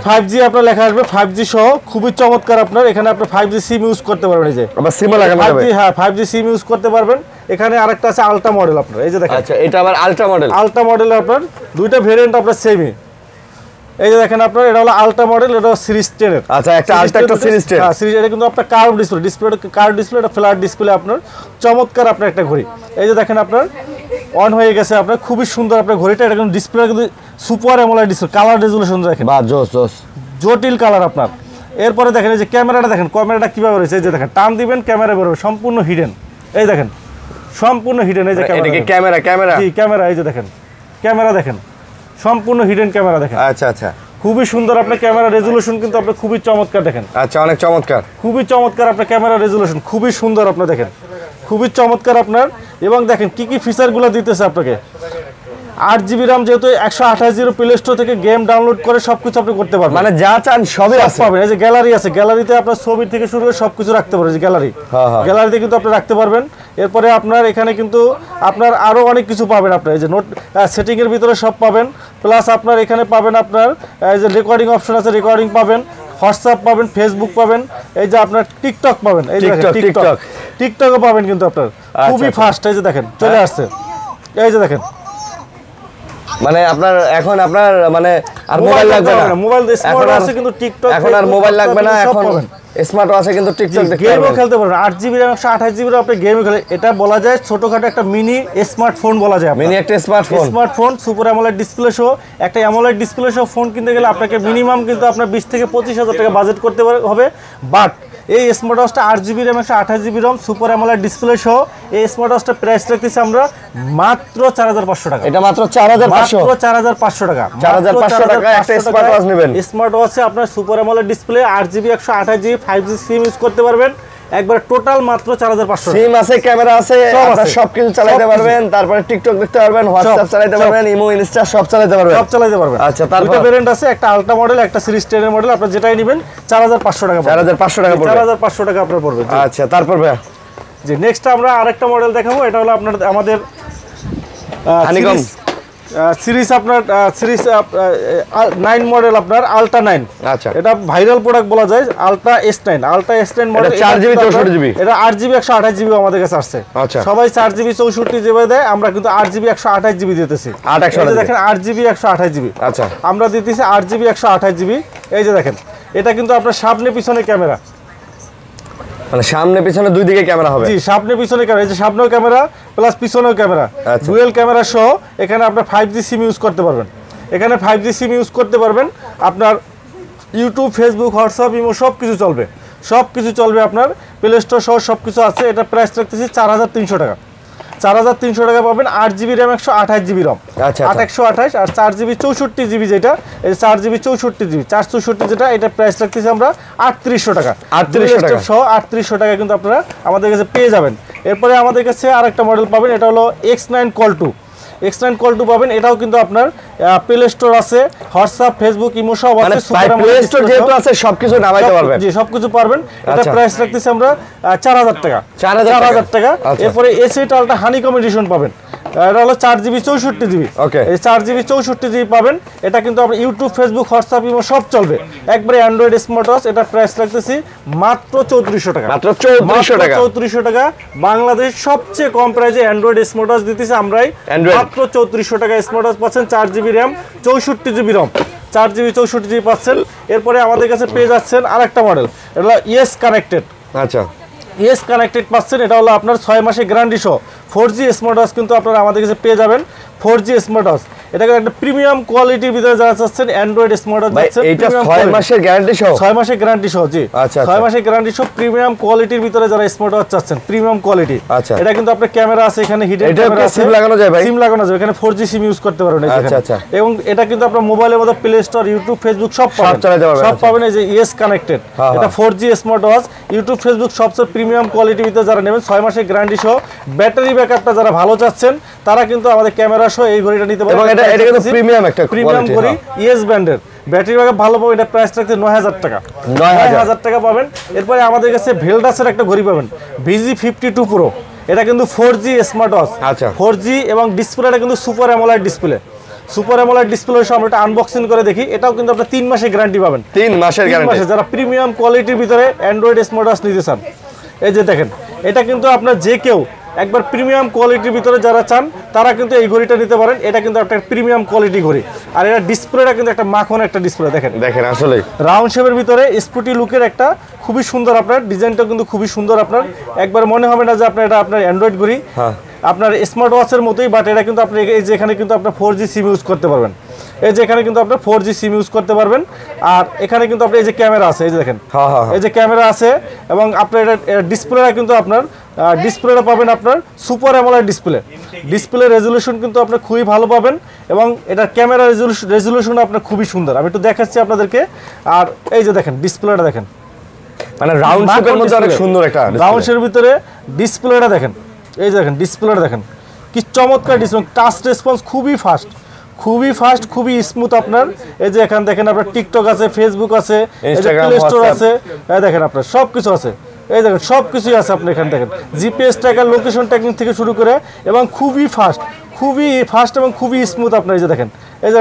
5G আপনার লেখা আসবে 5G সহ, খুবই চমৎকার। আপনার এখানে আপনি 5G সিম ইউজ করতে পারবেন। এই যে আবার সিমও লাগানো যাবে। 5G সিম ইউজ করতে পারবেন। এখানে আরেকটা আছে আলট্রা মডেল আপনার। এই যে দেখেন। আচ্ছা, এটা আবার আলট্রা মডেল আপনার 2টা ভেরিয়েন্ট আপনার সেমই। এই যে দেখেন আপনার, এটা হলো আলট্রা মডেল, এটা সিরিজ 10 এর। আচ্ছা, একটা আলট্রা, একটা সিরিজ 10। হ্যাঁ, সিরিজ। এটা কিন্তু আপনার কার্ভ ডিসপ্লে, এটা ফ্ল্যাট ডিসপ্লে আপনার। চমৎকার আপনার একটা ঘড়ি। এই যে দেখেন আপনার অন হয়ে গেছে আপনার, খুবই সুন্দর আপনার ঘড়িটা। এটা কিন্তু ডিসপ্লে কিন্তু super AMOLED display, colour resolution দেখেন, বাহ জোস জটিল কালার আপনার। এরপরে দেখেন এই যে ক্যামেরাটা দেখেন, ক্যামেরাটা কিভাবে রয়েছে। এই যে দেখেন টান দিবেন ক্যামেরা বেরোবে, সম্পূর্ণ হিডেন। এই দেখেন সম্পূর্ণ হিডেন। এই যে এটা কি ক্যামেরা? জি ক্যামেরা, এই যে দেখেন ক্যামেরা দেখেন, সম্পূর্ণ হিডেন ক্যামেরা দেখেন। আচ্ছা আচ্ছা, খুবই সুন্দর আপনার ক্যামেরা রেজুলেশন কিন্তু আপনি খুবই চমৎকার দেখেন। আচ্ছা, অনেক চমৎকার, খুবই চমৎকার আপনার ক্যামেরা রেজুলেশন, খুবই সুন্দর আপনি দেখেন, খুবই চমৎকার আপনার। এবং দেখেন কি কি ফিচারগুলো দিতেছে আপনাকে। 8GB RAM, যেহেতু 128GB প্লে স্টোর থেকে গেম ডাউনলোড করে সবকিছু আপনি করতে পারবেন, মানে যা চান সবই আছে পাবেন। এই যে গ্যালারি আছে, গ্যালারিতে আপনার ছবি থেকে শুরু করে সবকিছু রাখতে পারবেন। যে গ্যালারি, গ্যালারিতে কিন্তু আপনি রাখতে পারবেন। এরপরে আপনার এখানে কিন্তু আপনার আরো অনেক কিছু পাবেন। আপনার এই যে নোট সেটিং এর ভিতরে সব পাবেন, প্লাস আপনার এখানে পাবেন আপনার এই যে রেকর্ডিং অপশন আছে, রেকর্ডিং পাবেন, হোয়াটসঅ্যাপ পাবেন, ফেসবুক পাবেন, এই যে আপনার টিকটক পাবেন, এই যে টিকটকও পাবেন কিন্তু আপনার খুবই ফাস্ট। এই যে দেখেন চলে আসছে, এই যে দেখেন। মানে আপনার এখন আপনার মানে আর মোবাইল লাগবে না, মোবাইল স্মার্ট আছে কিন্তু টিকটক, এখন আর মোবাইল লাগবে না, এখন স্মার্ট আছে কিন্তু টিকটক দেখতে পারবেন, গেমও খেলতে পারবেন। 8GB RAM 128GB RAM আপনি গেমও খেলে, এটা বলা যায় ছোটখাটো একটা মিনি স্মার্টফোন বলা যায়। মিনি একটা স্মার্টফোন সুপার অ্যামোলেড ডিসপ্লে সহ একটা অ্যামোলেড ডিসপ্লে সহ ফোন কিনতে গেলে আপনাকে মিনিমাম কিন্তু আপনার 20 থেকে 25,000 টাকা বাজেট করতে হবে। বাট এই স্মার্ট ওয়াচটা 8GB RAM 128GB RAM super AMOLED display সহ এই স্মার্ট ওয়াচটা প্রাইস রাখতেছি আমরা মাত্র 4,500 টাকা। এটা মাত্র 4,500, মাত্র 4,500 টাকা। 4,500 টাকা একটা স্মার্ট ওয়াচ নেবেন। স্মার্ট ওয়াচে আপনার super AMOLED display 8GB 128GB 5G SIM use করতে পারবেন। একবার টোটাল মাত্র 4,500। সিম আছে, ক্যামেরা আছে, আপনারা সবকিছু চালাতে পারবেন। তারপরে টিকটক দেখতে পারবেন, হোয়াটসঅ্যাপ চালাতে পারবেন, ইমো, ইনস্টা সব চালাতে পারবেন, সব চালাতে পারবেন। আচ্ছা, তারপর দুটো ভেরিয়েন্ট আছে, একটা আলট্রা মডেল, একটা সিরিজ 10 এর মডেল। আপনি যেটাই নেবেন 4,500 টাকা পড়বে। 4,500 টাকা পড়বে। 4,500 টাকা আপনার পড়বে। আচ্ছা, তারপর ভাই জি নেক্সট আমরা আরেকটা মডেল দেখাবো। এটা হলো আপনার আমাদের হানিকম সিরিজ, আপনার সিরিজ 9 মডেল, আপনার আলট্রা 9। আচ্ছা, এটা ভাইরাল প্রোডাক্ট বলা যায়, ultra S9। Ultra S9 model, 4GB 64GB, এটা 8GB 128GB আমাদের কাছে আসছে। আচ্ছা, সবাই 4GB 64GB দেয়, আমরা কিন্তু 8GB 128GB দিতেছি। দেখেন 8GB 128GB, আচ্ছা আমরা দিতেছি 8GB 128GB। এই যে দেখেন, এটা কিন্তু আপনার সামনে পিছনে ক্যামেরা, মানে সামনে পিছনে দুই দিকে ক্যামেরা হবে। জি সামনে পিছনে ক্যামেরা, এই যে সামনেও ক্যামেরা প্লাস পিছনেও ক্যামেরা, ডুয়েল ক্যামেরা সহ। এখানে আপনার 5G সিম ইউজ করতে পারবেন, এখানে 5G সিম ইউজ করতে পারবেন। আপনার ইউটিউব, ফেসবুক, হোয়াটসঅ্যাপ, ইমো সব কিছু চলবে, সব কিছু চলবে। আপনার প্লে স্টোর সহ সব কিছু আছে। এটা প্রাইস রাখতেছি 4,300 টাকা। 4,300 টাকা পাবেন। 8GB RAM 128GB ROM, 828 আর 4GB 64GB, যেটা এই 4GB 64GB 464 যেটা, এটা প্রাইস রাখতেছি আমরা 3,800 টাকা। 3,800 টাকা সহ 3,800 টাকা কিন্তু আপনারা আমাদের কাছে পেয়ে যাবেন। এরপরে আমাদের কাছে আরেকটা মডেল পাবেন, এটা হলো X9 Call 2। X9 Call 2 পাবেন, এটাও কিন্তু আপনার প্লে স্টোর আছে, হোয়াটসঅ্যাপ, ফেসবুক, ইমো সব আছে। প্লে স্টোর যেহেতু আছে সবকিছু নামাইতে পারবেন। জি সবকিছু পারবেন। এটা প্রাইস রাখতেছি আমরা 4,000 টাকা। 4,000 টাকা। এরপরে S8 আলট্রা হানিকম এডিশন পাবেন, এটা হলো 4GB 64GB। এই 4GB 64GB পাবেন। এটা কিন্তু আপনার ইউটিউব, ফেসবুক, হোয়াটসঅ্যাপ, ইমো সব চলবে। একবারে অ্যান্ড্রয়েড স্মার্ট ওয়াচ। এটা প্রাইস রাখতেছি মাত্র 3,400 টাকা। মাত্র 3,400 টাকা। 3,400 টাকা। বাংলাদেশের সবচেয়ে কম প্রাইসে অ্যান্ড্রয়েড স্মার্ট ওয়াচ দিতেছি আমরাই। মাত্র 3,400 টাকা স্মার্ট ওয়াচ পাচ্ছেন। 4GB RAM 64GB ROM, 4GB 64GB পাচ্ছেন। এরপরে আমাদের কাছে পেয়ে যাচ্ছেন আরেকটা মডেল, এটা হলো ইয়েস কানেক্টেড। আচ্ছা, ইয়েস কানেক্টেড পাচ্ছেন। এটা হলো আপনার 6 মাসের গ্যারান্টি সহ 4G স্মার্ট ওয়াচ কিন্তু আপনারা আমাদের কাছে পেয়ে যাবেন। 4G স্মার্ট ওয়াচ, এটা একটা প্রিমিয়াম কোয়ালিটির ভিতরে যারা চাচ্ছেন অ্যান্ড্রয়েড স্মার্ট ওয়াচ যাচ্ছেন। এটা 6 মাসের গ্যারান্টি সহ, 6 মাসের গ্যারান্টি সহ। জি 6 মাসের গ্যারান্টি সহ প্রিমিয়াম কোয়ালিটির ভিতরে যারা স্মার্ট ওয়াচ চাচ্ছেন, প্রিমিয়াম কোয়ালিটি। আচ্ছা, এটা কিন্তু আপনার ক্যামেরা আছে, এখানে হিডেন ক্যামেরা আছে, সিম লাগানো যায় ভাই, সিম লাগানো যায়, এখানে 4G সিম ইউজ করতে পারবেন। আচ্ছা আচ্ছা, এবং এটা কিন্তু আপনার মোবাইলের মধ্যে প্লে স্টোর, ইউটিউব, ফেসবুক সব পাবেন, সব পাবেন। এই যে ইয়েস কানেক্টেড, এটা 4G smart watch, YouTube, Facebook সবচেয়ে প্রিমিয়াম কোয়ালিটির ভিতরে যারা নেবেন, 6 মাসের গ্যারান্টি সহ। ব্যাটারি ব্যাকআপটা যারা ভালো চাচ্ছেন তারা কিন্তু আমাদের ক্যামেরা সহ এই ঘড়িটা নিতে পারেন। এবং এটা কিন্তু প্রিমিয়াম একটা প্রিমিয়াম ঘড়ি, ইয়েস ব্র্যান্ডের, ব্যাটারি ব্যাকআপ ভালো পাবেন। এটা প্রাইস রাখতে 9,000 টাকা। 9,000 টাকা পাবেন। এরপরে আমাদের কাছে ভেলডাসের একটা ঘড়ি পাবেন, VG52 Pro। এটা কিন্তু 4G স্মার্ট ওয়াচ। আচ্ছা, 4G এবং ডিসপ্লেটা কিন্তু super AMOLED display. Super AMOLED display আমরা এটা আনবক্সিং করে দেখি। এটাও কিন্তু আপনারা 3 মাসের গ্যারান্টি পাবেন। 3 মাসের গ্যারান্টি, যারা প্রিমিয়াম কোয়ালিটির ভিতরে অ্যান্ড্রয়েড স্মার্ট ওয়াচ নিতে চান। এই যে দেখেন, এটা কিন্তু আপনার যে কেউ একবার প্রিমিয়াম কোয়ালিটির ভিতরে যারা চান তারা কিন্তু এই ঘড়িটা নিতে পারেন। এটা কিন্তু একটা প্রিমিয়াম কোয়ালিটি ঘড়ি। আর এটা ডিসপ্লেটা কিন্তু একটা মাখন একটা ডিসপ্লে। দেখেন দেখেন আসলে রাউন্ড শেপের ভিতরে স্পোর্টি লুকের একটা খুবই সুন্দর, আপনার ডিজাইনটা কিন্তু খুবই সুন্দর। আপনার একবার মনে হবে না যে আপনার এটা আপনার অ্যান্ড্রয়েড ঘড়ি, আপনার স্মার্ট ওয়াচের মতোই। বাট এটা কিন্তু আপনি এই যে এখানে কিন্তু আপনার 4G সিম ইউজ করতে পারবেন। এই যে এখানে কিন্তু আপনার 4G সিম ইউজ করতে পারবেন। আর এখানে কিন্তু আপনার এই যে ক্যামেরা আছে, এই যে দেখেন, এই যে ক্যামেরা আছে। এবং আপনার এটা ডিসপ্লেটা কিন্তু আপনার ডিসপ্লেটা পাবেন আপনার সুপার অ্যামোলেড ডিসপ্লে রেজুলেশন কিন্তু আপনার খুবই ভালো পাবেন এবং এটার ক্যামেরা রেজুলেশন আপনার খুবই সুন্দর। আমি একটু দেখাচ্ছি আপনাদেরকে। আর এই যে দেখেন ডিসপ্লেটা দেখেন, মানে রাউন্ড শেপের মধ্যে অনেক সুন্দর একটা রাউন্ড শেপের ভিতরে ডিসপ্লেটা দেখেন, এই যে দেখেন ডিসপ্লেটা দেখেন কি চমৎকার ডিসপ্লে। টাচ রেসপন্স খুবই ফাস্ট, খুবই স্মুথ আপনার। এই যে এখানে দেখেন আপনার টিকটক আছে, ফেসবুক আছে, প্লে স্টোর আছে, এই দেখেন আপনার সব কিছু আছে, এই দেখেন সব কিছুই আছে। আপনি এখানে দেখেন জিপিএস ট্র্যাকার, লোকেশন ট্র্যাকিং থেকে শুরু করে এবং খুবই ফাস্ট এবং খুবই স্মুথ আপনার। এই যে দেখেন, এই যে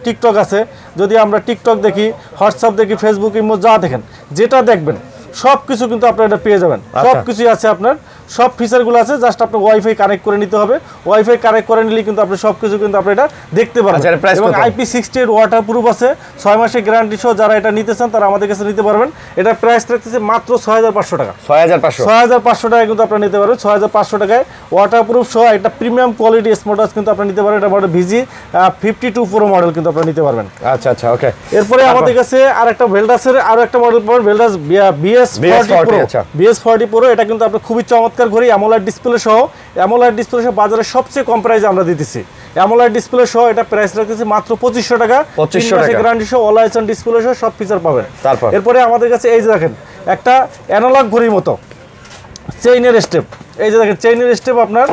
টিকটক আছে, যদি আমরা টিকটক দেখি, হোয়াটসঅ্যাপ দেখি, ফেসবুক, ইমো যা দেখেন, যেটা দেখবেন সব কিছু কিন্তু আপনারা এটা পেয়ে যাবেন। সব কিছুই আছে আপনার, সব ফিচারগুলো আছে, জাস্ট আপনার ওয়াইফাই কানেক্ট করে নিতে হবে। ওয়াইফাই কানেক্ট করে নিলে কিন্তু আপনি সব কিছু কিন্তু আপনি এটা দেখতে পারবেন। এবং IP68 ওয়াটারপ্রুফ আছে, 6 মাসের গ্যারান্টি সহ। যারা এটা নিতে চান তারা আমাদের কাছে নিতে পারবেন। এটা প্রাইস থাকতেছে মাত্র 6500 টাকা। 6500 টাকায় কিন্তু আপনারা নিতে পারবেন। 6500 টাকায় ওয়াটারপ্রুফ সহ একটা প্রিমিয়াম কোয়ালিটি স্মার্ট ওয়াচ কিন্তু আপনারা নিতে পারবেন। এটা মডেল VG52 Pro মডেল কিন্তু আপনারা নিতে পারবেন। আচ্ছা ওকে। এরপরে আমাদের কাছে আরেকটা ভেলডাসের আরো একটা মডেল পাবেন, ভেলডাস BS40 Pro। এটা কিন্তু আপনার খুবই চমৎকার ঘড়ি, অ্যামোলেড ডিসপ্লে সহ। বাজারে সবচেয়ে কম প্রাইসে আমরা দিতেছি অ্যামোলেড ডিসপ্লে সহ। এটা প্রাইস রাখতেছি মাত্র 2500 টাকা। 2500 টাকা গ্যারান্টি সহ, অল আইসন ডিসপ্লে সহ সব ফিচার পাবেন। এরপরে আমাদের কাছে এই যে দেখেন একটা অ্যানালগ ঘড়ির মতো চেইনের স্টেপ, এই যে দেখেন চেইনের স্টেপ আপনার,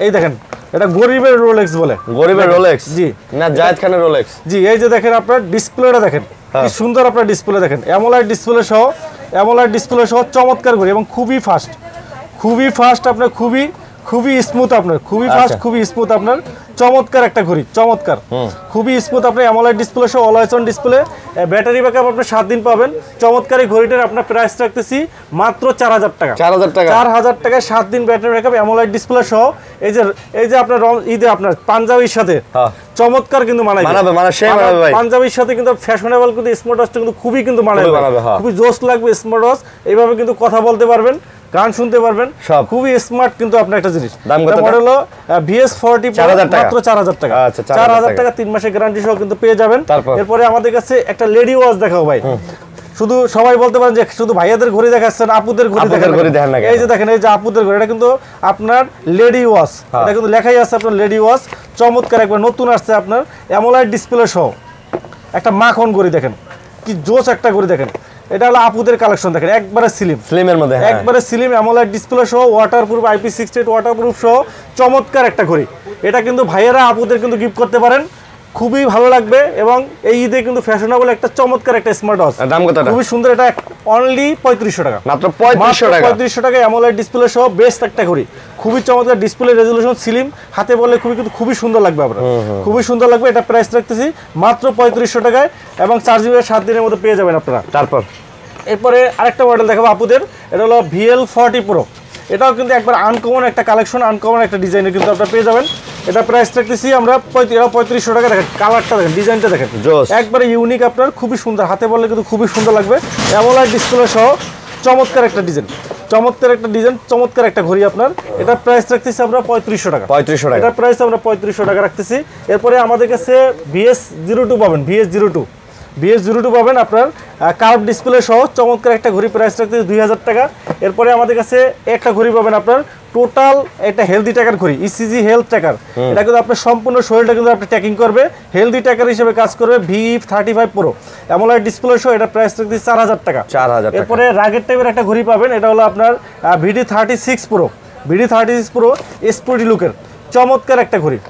এই দেখেন এটা গরিবের রোলেক্স বলে। গরিবের রোলেক্স? জি না, জায়েদ খানের রোলেক্স। জি, এই যে দেখেন আপনার ডিসপ্লেটা দেখেন কি সুন্দর, আপনার ডিসপ্লে দেখেন অ্যামোলেড ডিসপ্লে সহ চমৎকার ঘড়ি এবং খুবই ফাস্ট আপনার, খুবই স্মুথ আপনার, খুবই স্মুথ আপনার। চমৎকার একটা ঘড়ি, খুবই স্মুথ আপনার অ্যামোলেড ডিসপ্লে সহ, অল আইসন ডিসপ্লে। ব্যাটারি ব্যাকআপ আপনার 7 দিন পাবেন। চমৎকার এই ঘড়িটার আপনার প্রাইস রাখতেছি মাত্র 4000 টাকা। 4000 টাকায় 7 দিন ব্যাটারি ব্যাকআপ অ্যামোলেড ডিসপ্লে সহ। এই যে আপনার ঈদে আপনার পাঞ্জাবির সাথে চমৎকার কিন্তু মানাবে পাঞ্জাবির সাথে কিন্তু ফ্যাশনেবল কিন্তু স্মার্ট ওয়াচটা কিন্তু খুবই কিন্তু মানাবে, খুবই জোস লাগবে স্মার্ট ওয়াচ। এইভাবে কিন্তু কথা বলতে পারবেন, গান শুনতে পারবেন, খুবই স্মার্ট কিন্তু আপনার একটা জিনিস। মডেল হলো VS40 মাত্র 4000 টাকা। 4000 টাকা 3 মাসের গ্যারান্টি সহ কিন্তু পেয়ে যাবেন। এরপরে আমাদের কাছে একটা লেডি ওয়াচ দেখাও ভাই। শুধু সবাই বলতে পারেন যে শুধু ভাইয়াদের ঘড়ি দেখাচ্ছেন, আপুদের ঘড়ি দেখেন না। এই যে দেখেন, এই যে আপুদের ঘড়ি, এটা কিন্তু আপনার লেডি ওয়াচ। এটা কিন্তু লেখাই আছে আপনার লেডি ওয়াচ। চমৎকার একবার নতুন আসছে আপনার অ্যামোলেড ডিসপ্লে সহ একটা মাখন ঘড়ি। দেখেন কি জোস একটা ঘড়ি। দেখেন এটা হলো আপুদের কালেকশন। দেখেন একবারে স্লিমের মধ্যে, একবারে স্লিম অ্যামোলেড ডিসপ্লে সহ, ওয়াটারপ্রুফ, IP68 ওয়াটারপ্রুফ সহ চমৎকার একটা ঘড়ি। এটা কিন্তু ভাইয়েরা আপুদের কিন্তু গিফট করতে পারেন, খুবই ভালো লাগবে। এবং এই ঈদে কিন্তু ফ্যাশনেবল একটা চমৎকার একটা স্মার্ট ওয়াচ। দাম কত? খুবই সুন্দর। এটা অনলি 3500 টাকা, মাত্র 3500 টাকা অ্যামোলেড ডিসপ্লে সহ বেস্ট একটা ঘড়ি। খুবই চমৎকার ডিসপ্লে রেজোলিউশন, স্লিম, হাতে বললে খুবই সুন্দর লাগবে আপনার, খুবই সুন্দর লাগবে। এটা প্রাইস রাখতেছি মাত্র 3500 টাকায় এবং চার্জিং 7 দিনের মধ্যে পেয়ে যাবেন আপনারা। এরপরে আরেকটা মডেল দেখাবো আপুদের, এটা হলো VL40 Pro। এটাও কিন্তু একবার আনকমন একটা কালেকশন, আনকমন একটা ডিজাইনের কিন্তু আপনারা পেয়ে যাবেন। এটা প্রাইস রাখতেছি আমরা 3500 টাকা। দেখেন কালারটা দেখেন, ডিজাইনটা দেখেন, একবারে ইউনিক আপনার, খুবই সুন্দর, হাতে বললে কিন্তু খুবই সুন্দর লাগবে। অ্যামোলেড ডিসপ্লে সহ চমৎকার একটা ডিজাইন, চমৎকার একটা ঘড়ি আপনার। এটা প্রাইস রাখতেছি আমরা 3500 টাকা। এটা প্রাইস আমরা 3500 টাকা রাখতেছি। এরপরে আমাদের কাছে VS02 পাবেন, VS02 পাবেন আপনার কার্ভ ডিসপ্লে সহ চমৎকার একটা ঘড়ি। প্রাইস রাখতেছি 2000 টাকা। এরপরে আমাদের কাছে একটা ঘড়ি পাবেন আপনার টোটাল একটা হেলদি ট্র্যাকার ঘড়ি, ECG হেলথ ট্র্যাকার। এটা কিন্তু আপনার সম্পূর্ণ শরীরটা কিন্তু আপনি ট্র্যাকিং করবে, হেলদি ট্র্যাকার হিসেবে কাজ করবে। VE35 Pro অ্যামোলেড ডিসপ্লে সহ। এটা প্রাইস রাখতেছি 4000 টাকা। এরপরে রাগের টাইপের একটা ঘড়ি পাবেন, এটা হলো আপনার VD36 Pro স্পোর্টি লুকের চমৎকার একটা ঘড়ি।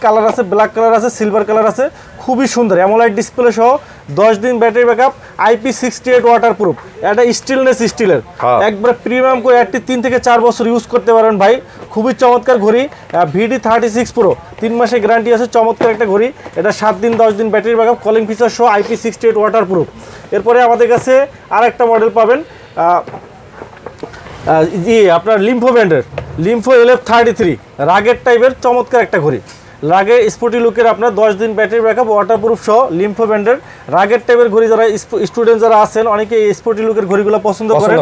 কালার আছে, ব্ল্যাক কালার আছে, সিলভার কালার আছে, খুবই সুন্দর অ্যামোলেড ডিসপ্লে সহ। 10 দিন ব্যাটারি ব্যাকআপ, IP68 ওয়াটারপ্রুফ। এটা স্টিলের একবার প্রিমিয়াম করে 3 থেকে 4 বছর ইউজ করতে পারেন ভাই। খুবই চমৎকার ঘড়ি। VD36 Pro 3 মাসের গ্যারান্টি আছে, চমৎকার একটা ঘড়ি। এটা 7 দিন 10 দিন ব্যাটারি ব্যাকআপ, কলিং ফিচার সহ, IP68 ওয়াটারপ্রুফ। এরপরে আমাদের কাছে আরেকটা মডেল পাবেন আপনার লিম্ফো LF33 রাগের টাইপের চমৎকার একটা ঘড়ি। রাগের স্পোর্টি লুকের আপনার 10 দিন ব্যাটারি ব্যাকআপ, ওয়াটারপ্রুফ সহ, লিম্ফো ব্যান্ডের রাগের টাইপের ঘড়ি। যারা স্টুডেন্ট যারা আছেন, অনেকে এই স্পোর্টি লুকের ঘড়িগুলো পছন্দ করেন।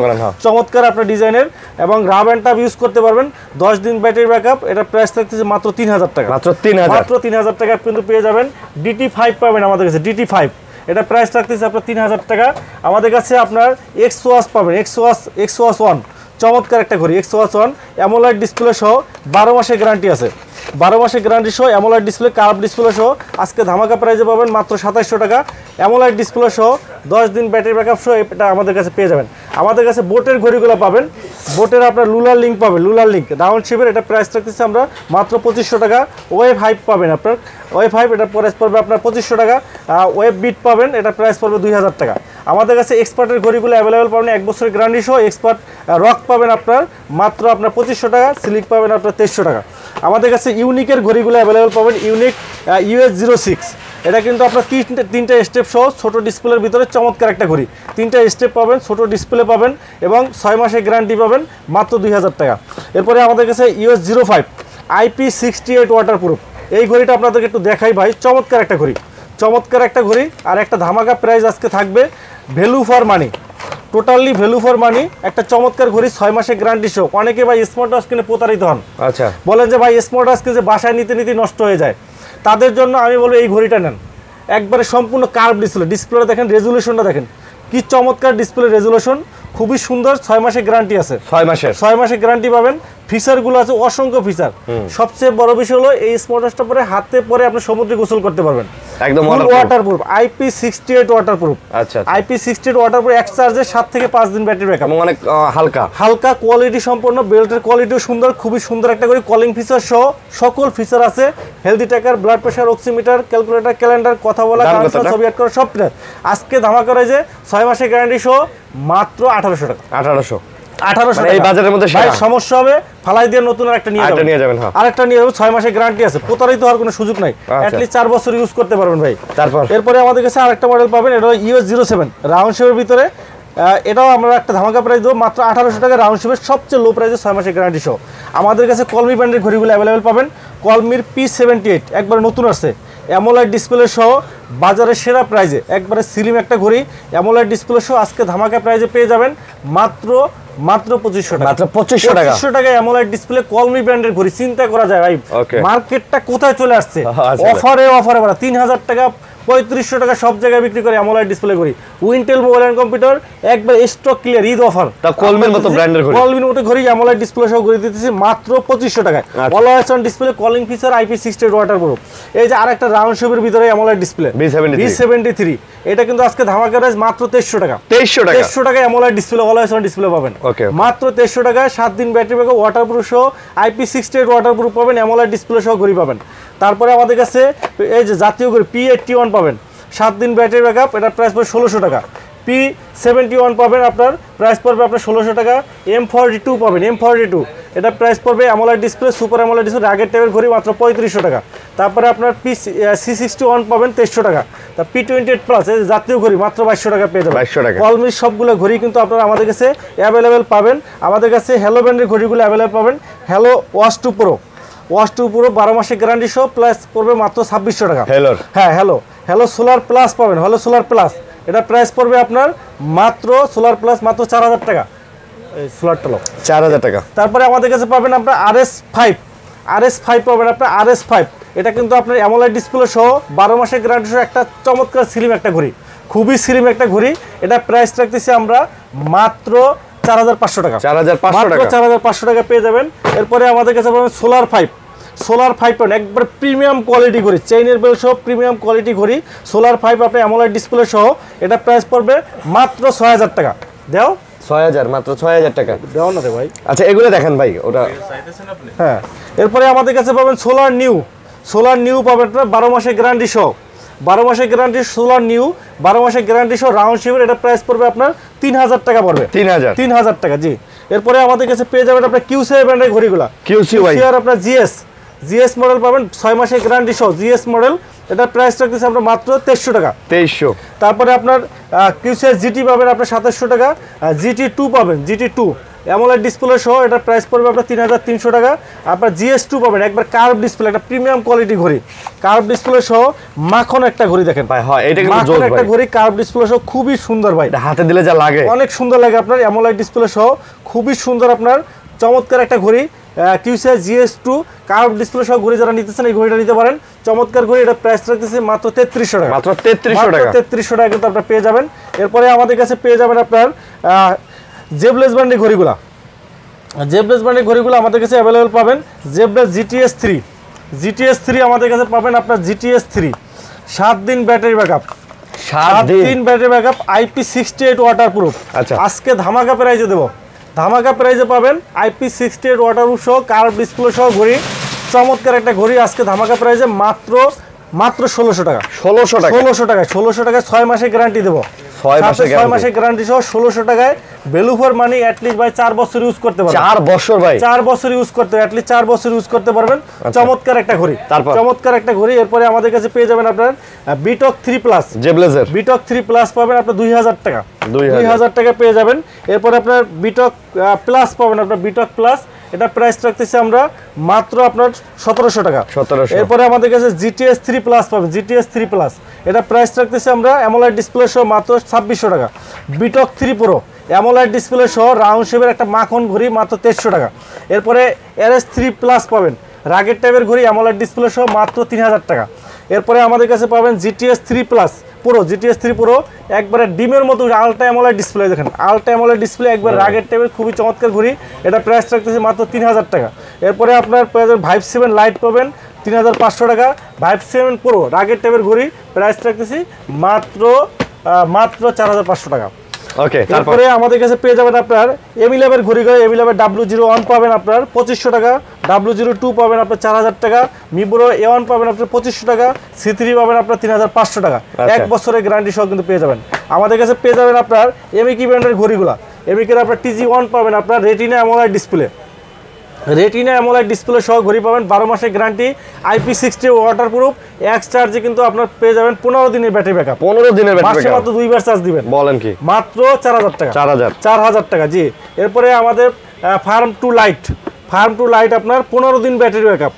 চমৎকার আপনার ডিজাইনের এবং রাব অ্যান্ড টাব ইউজ করতে পারবেন। 10 দিন ব্যাটারি ব্যাকআপ। এটা প্রাইস থাকতেছে মাত্র 3000 টাকা। মাত্র 3000 টাকা কিন্তু পেয়ে যাবেন। DT5 পাবেন আমাদের কাছে, DT5। এটা প্রাইস রাখতেছে আপনার 3000 টাকা। আমাদের কাছে আপনার X ওয়াচ পাবেন, X ওয়াচ 1 চমৎকার একটা ঘড়ি এক্স ওয়াচ 1 অ্যামোলেড ডিসপ্লে সহ 12 মাসের গ্যারান্টি আছে, 12 মাসের গ্যারান্টি সহ অ্যামোলেড ডিসপ্লে, কার্ভ ডিসপ্লে সহ আজকে ধামাকা প্রাইজে পাবেন মাত্র 2700 টাকা। অ্যামোলেড ডিসপ্লে সহ 10 দিন ব্যাটারি ব্যাকআপ সহ এটা আমাদের কাছে পেয়ে যাবেন। আমাদের কাছে বোটের ঘড়িগুলো পাবেন, বোটের আপনার লুলার লিঙ্ক পাবেন, লুলার লিঙ্ক রাউন্ড শেপের, এটা প্রাইস রাখতেছি আমরা মাত্র 2500 টাকা। ওয়েভ হাইপ পাবেন আপনার, ওয়েভ হাইপ এটা প্রাইস পড়বে আপনার 2500 টাকা। ওয়েভ বিট পাবেন, এটা প্রাইস পড়বে 2000 টাকা। আমাদের কাছে এক্সপার্টের ঘড়িগুলো অ্যাভেলেবেল পাবেন 1 বছরের গ্যারান্টি সহ। এক্সপার্ট রক পাবেন আপনার মাত্র আপনার 2500 টাকা, সিলিক পাবেন আপনার 2300 টাকা। আমাদের কাছে ইউনিকের ঘড়িগুলো অ্যাভেলেবেল পাবেন, ইউনিক US06, এটা কিন্তু আপনার তিনটা স্টেপ সহ ছোট ডিসপ্লের ভিতরে চমৎকার একটা ঘড়ি, 3টা স্টেপ পাবেন, ছোট ডিসপ্লে পাবেন এবং 6 মাসের গ্যারান্টি পাবেন মাত্র 2000 টাকা। এরপরে আমাদের কাছে US05 IP68 ওয়াটারপ্রুফ, এই ঘড়িটা আপনাদেরকে একটু দেখাই ভাই, চমৎকার একটা ঘড়ি, চমৎকার একটা ঘড়ি। আর একটা ধামাকা প্রাইস আজকে থাকবে, value for money, totally value for money, একটা চমৎকার ঘড়ি 6 মাসের গ্যারান্টি সহ। অনেকে ভাই স্মার্ট ওয়াচ কিনে প্রতারিত হন, আচ্ছা বলেন যে ভাই স্মার্ট ওয়াচ কিনে বাসায় নিতে নিতে নষ্ট হয়ে যায়, তাদের জন্য আমি বলবো এই ঘড়িটা নেন। একবারে সম্পূর্ণ কার্ভ ডিসপ্লে, ডিসপ্লেটা দেখেন, রেজুলেশনটা দেখেন কি চমৎকার ডিসপ্লে রেজুলেশন, খুবই সুন্দর। 6 মাসের গ্যারান্টি আছে, 6 মাসের গ্যারান্টি পাবেন। ফিচারগুলো আছে অসংখ্য ফিচার, সবচেয়ে বড় বিষয় হলো এই স্মার্ট ওয়াচটা পরে হাতে পরে আপনি সমুদ্রে গোসল করতে পারবেন, একদম ওয়াটারপ্রুফ, IP68 ওয়াটারপ্রুফ। আচ্ছা, IP68 ওয়াটারপ্রুফ, এক চার্জে 7 থেকে 5 দিন ব্যাটারি ব্যাকআপ, অনেক হালকা কোয়ালিটি সম্পন্ন, বেল্টের কোয়ালিটিও সুন্দর, খুবই সুন্দর একটা করে কলিং ফিচার সহ সকল ফিচার আছে, healthy tracker, blood pressure, oximeter, calculator, calendar, কথা বলা, ছবি অ্যাড করা, সব আজকে ধামাকা রয়েছে 6 মাসের গ্যারান্টি সহ মাত্র 1800 টাকা। 1800 এই বাজারের মধ্যে সমস্যা হবে, ফালাই দিয়ে নতুন আরেকটা নিয়ে যাবেন, আরেকটা নিয়ে যাবেন, 6 মাসের গ্যারান্টি আছে, প্রতারিত হওয়ার কোনো সুযোগ নাই, অ্যাট লিস্ট 4 বছর ইউজ করতে পারবেন ভাই। তারপর এরপরে আমাদের কাছে আরেকটা মডেল পাবেন, এটা হলো US07 রাউন্ড শেপের ভিতরে, এটাও আমরা একটা ধামাকা প্রাইস দেবো মাত্র 1800 টাকা, রাউন্ড শেপের সবচেয়ে লো প্রাইসে 6 মাসের গ্যারান্টি সহ। আমাদের কাছে কলমি ব্র্যান্ডের ঘড়িগুলো অ্যাভেলেবেল পাবেন, কলমির P78 একবার নতুন আসছে, অ্যামোলেড ডিসপ্লে সহ বাজারের সেরা প্রাইজে, একবারে স্লিম একটা ঘড়ি, অ্যামোলেড ডিসপ্লে সহ আজকে ধামাকা প্রাইজে পেয়ে যাবেন মাত্র 2500 টাকা, মাত্র 2500 টাকা অ্যামোলেড ডিসপ্লে কলমি ব্র্যান্ডের ঘড়ি। চিন্তা করা যায় ভাই মার্কেটটা কোথায় চলে আসছে, অফারে বলা 3000 টাকা 3500 টাকা সব জায়গায় বিক্রি করে অ্যামোলেড ডিসপ্লে ঘড়ি। উইন্টেল মোবাইল এন্ড কম্পিউটার একবার স্টক ক্লিয়ার, ঈদ অফার, কলমির মতো ব্র্যান্ডের ঘড়ি, কলমির মতো ঘড়ি অ্যামোলেড ডিসপ্লে সহ ঘড়ি দিতেছি মাত্র 2500 টাকায়। Always on display, calling feature, IP68 waterproof. এই যে আরেকটা রাউন্ড শেপের ভিতরে অ্যামোলেড ডিসপ্লে B73, এটা কিন্তু আজকে ধামাকা প্রাইস মাত্র 2300 টাকা, 2300 টাকা AMOLED display, always on display পাবেন মাত্র 2300 টাকায়, 7 দিন ব্যাটারি ব্যাকআপ, ওয়াটারপ্রুফ সহ IP68 ওয়াটারপ্রুফ পাবেন, অ্যামোলেড ডিসপ্লে সহ ঘড়ি পাবেন। তারপরে আমাদের কাছে এই যে জাতীয় ঘড়ি P81 পাবেন, 7 দিন ব্যাটারি ব্যাকআপ, এটা প্রাইস পড়বে 1600 টাকা। P71 পাবেন, আপনার প্রাইস পড়বে আপনার 1600 টাকা। M42 পাবেন, M42 এটা প্রাইস পড়বে AMOLED display, super AMOLED display, আগের টাইপের ঘড়ি মাত্র 3500 টাকা। তারপরে আপনার C61 পাবেন 2300 টাকা। তা P28 প্লাস এই জাতীয় ঘড়ি মাত্র 2200 টাকা পেয়ে যাবেন। অলমির সবগুলো ঘড়ি কিন্তু আপনারা আমাদের কাছে অ্যাভেলেবেল পাবেন। আমাদের কাছে হ্যালো ব্র্যান্ডের ঘড়িগুলো অ্যাভেলেবেল পাবেন, hello watch 2 pro, watch 2 pro 12 মাসের গ্যারান্টি সহ, প্লাস পড়বে মাত্র 2600 টাকা। হ্যাঁ হ্যালো সোলার প্লাস পাবেন, হ্যালো সোলার প্লাস, এটা প্রাইস পড়বে আপনার মাত্র সোলার প্লাস মাত্র 4000 টাকা, এই সোলারটা 4000 টাকা। তারপরে আমাদের কাছে পাবেন আপনার RS5 পাবেন আপনার RS5, এটা কিন্তু আপনার অ্যামোলেড ডিসপ্লে সহ 12 মাসের গ্যারান্টি সহ একটা চমৎকার স্লিম একটা ঘড়ি, খুবই স্লিম একটা ঘড়ি। এটা প্রাইস রাখতেছি আমরা মাত্র 4500 টাকা, 4500 টাকা পেয়ে যাবেন। এরপরে আমাদের কাছে পাবেন সোলার 5 একবার প্রিমিয়াম কোয়ালিটি ঘড়ি, চেইনের বেল সহ প্রিমিয়াম কোয়ালিটি ঘড়ি, সোলার 5 আপনি অ্যামোলেড ডিসপ্লে সহ, এটা প্রাইস পড়বে মাত্র 6000 টাকা। দেও 6000, মাত্র 6000 টাকা দেও না রে ভাই। আচ্ছা এগুলো দেখেন ভাই, ওটা হ্যাঁ। এরপরে আমাদের কাছে পাবেন সোলার নিউ পাবেন 12 মাসের গ্যারান্টি সহ, 12 মাসের গ্যারান্টি সোলার নিউ, 12 মাসের গ্যারান্টি সহ রাউন্ড শেপের, এটা প্রাইস পড়বে আপনার 3000 টাকা পড়বে, 3000 টাকা জি। এরপরে আমাদের কাছে পেয়ে যাবেন আপনার QCI ব্র্যান্ডের ঘড়িগুলা, QCI আর আপনার GS মডেল পাবেন 6 মাসের গ্যারান্টি সহ, GS মডেল, এটা প্রাইস রাখতেছে আমরা মাত্র 2300 টাকা, 2300। তারপরে আপনার QCI GT পাবেন আপনার 2700 টাকা, GT2 পাবেন, GT2 অ্যামোলেড ডিসপ্লে সহ, এটা প্রাইস পড়বে আপনার 3300 টাকা। আপনার GS2 পাবেন একবার কার্ভ ডিসপ্লে, একটা প্রিমিয়াম কোয়ালিটি ঘড়ি, কার্ভ ডিসপ্লে সহ মাখন একটা ঘড়ি দেখেন ভাই, হয় এটা কিন্তু জোস ভাই, একটা ঘড়ি কার্ভ ডিসপ্লে সহ খুবই সুন্দর ভাই, হাতে দিলে যা লাগে অনেক সুন্দর লাগে আপনার, অ্যামোলেড ডিসপ্লে সহ খুবই সুন্দর আপনার চমৎকার একটা ঘড়ি। QCI GS2 কার্ভ ডিসপ্লে সহ ঘড়ি যারা নিতেছেন এই ঘড়িটা নিতে পারেন, চমৎকার ঘড়ি, এটা প্রাইস রাখতেছে মাত্র 3300 টাকা, মাত্র 3300 টাকা কিন্তু আপনারা পেয়ে যাবেন। এরপরে আমাদের কাছে পেয়ে যাবেন আপনার জেবলেস ব্র্যান্ডের ঘড়িগুলা, জেব্রাস ব্র্যান্ডের ঘড়িগুলো আমাদের কাছে অ্যাভেলেবেল পাবেন। জেব্রাস জিটিএস 3 আমাদের কাছে পাবেন আপনার জিটিএস 3 7 দিন ব্যাটারি ব্যাকআপ, 7 দিন ব্যাটারি ব্যাকআপ, IP68 ওয়াটারপ্রুফ। আচ্ছা, আজকে ধামাকা প্রাইজে দেবো, ধামাকা প্রাইজে পাবেন IP68 ওয়াটারপ্রুফ সহ কার্ভ ডিসপ্লে সহ ঘড়ি, চমৎকার একটা ঘড়ি আজকে ধামাকা প্রাইজে মাত্র 1600 টাকা। 1600 টাকায় 6 মাসের গ্যারান্টি দেবো, 6 মাসের গ্যারান্টি সহ 1600 টাকায় ভ্যালু ফর মানি অ্যাটলিস্ট ভাই 4 বছর ইউজ করতে পারবেন। 4 বছর ভাই, 4 বছর ইউজ করতে, অ্যাটলিস্ট 4 বছর ইউজ করতে পারবেন। চমৎকার একটা ঘড়ি, চমৎকার একটা ঘড়ি। এরপরে আমাদের কাছে পেয়ে যাবেন আপনার বিটক 3 প্লাস, জেব্লেজার বিটক 3 প্লাস পাবেন আপনার 2000 টাকা, 2000 টাকা পেয়ে যাবেন। এরপরে আপনার বিটক প্লাস পাবেন, আপনার বিটক প্লাস, এটা প্রাইস রাখতেছি আমরা মাত্র আপনার 1700 টাকা। 1700। এরপরে আমাদের কাছে জিটিএস 3 প্লাস পাবেন, জিটিএস 3 প্লাস, এটা প্রাইস রাখতেছি আমরা অ্যামোলেড ডিসপ্লে সহ মাত্র 2600 টাকা। বিটক 3 প্রো অ্যামোলেড ডিসপ্লে সহ রাউন্ড শেপের একটা মাখন ঘড়ি মাত্র 2300 টাকা। এরপরে RS 3 প্লাস পাবেন, রাগের টাইপের ঘড়ি অ্যামোলেড ডিসপ্লে সহ মাত্র 3000 টাকা। এরপরে আমাদের কাছে পাবেন জিটিএস 3 প্লাস পুরো, জিটিএস 3 পুরো একবারে ডিমের মতো আলট্রা অ্যামোলেড ডিসপ্লে, দেখেন আলট্রা অ্যামোলেড ডিসপ্লে, একবার রাগের টাইপের খুবই চমৎকার ঘড়ি, এটা প্রাইস রাখতেছে মাত্র 3000 টাকা। এরপরে আপনার ভাইভ 7 লাইট পাবেন 3500 টাকা, ভাইভ 7 প্রো রাগের টাইপের ঘড়ি প্রাইস রাখতেছি মাত্র 4500 টাকা। ওকে, তারপরে আমাদের কাছে পেয়ে যাবেন আপনার M11 ঘড়ি, M11 W01 পাবেন আপনার 2500 টাকা, W02 পাবেন আপনার 4000 টাকা, মিব্রো A1 পাবেন আপনার 2500 টাকা, C3 পাবেন আপনার 3500 টাকা। 1 বছরের গ্যারান্টি সহ কিন্তু পেয়ে যাবেন। আমাদের কাছে পেয়ে যাবেন আপনার এমইকি ব্র্যান্ডের ঘড়িগুলা, এমইকির আপনার TG1 পাবেন আপনার retina AMOLED display, retina AMOLED display সহ ঘড়ি পাবেন, 12 মাসের গ্যারান্টি, IP60 ওয়াটারপ্রুফ, এক চার্জে কিন্তু আপনার পেয়ে যাবেন 15 দিনের ব্যাটারি ব্যাকআপ। 15 দিনের ব্যাটারি ব্যাকআপ, মাত্র 2 বার চার্জ দিবেন। বলেন কি, মাত্র 4000 টাকা, 4000 টাকা। জি, এরপরে আমাদের ফার্ম টু লাইট আপনার 15 দিন ব্যাটারি ব্যাকআপ,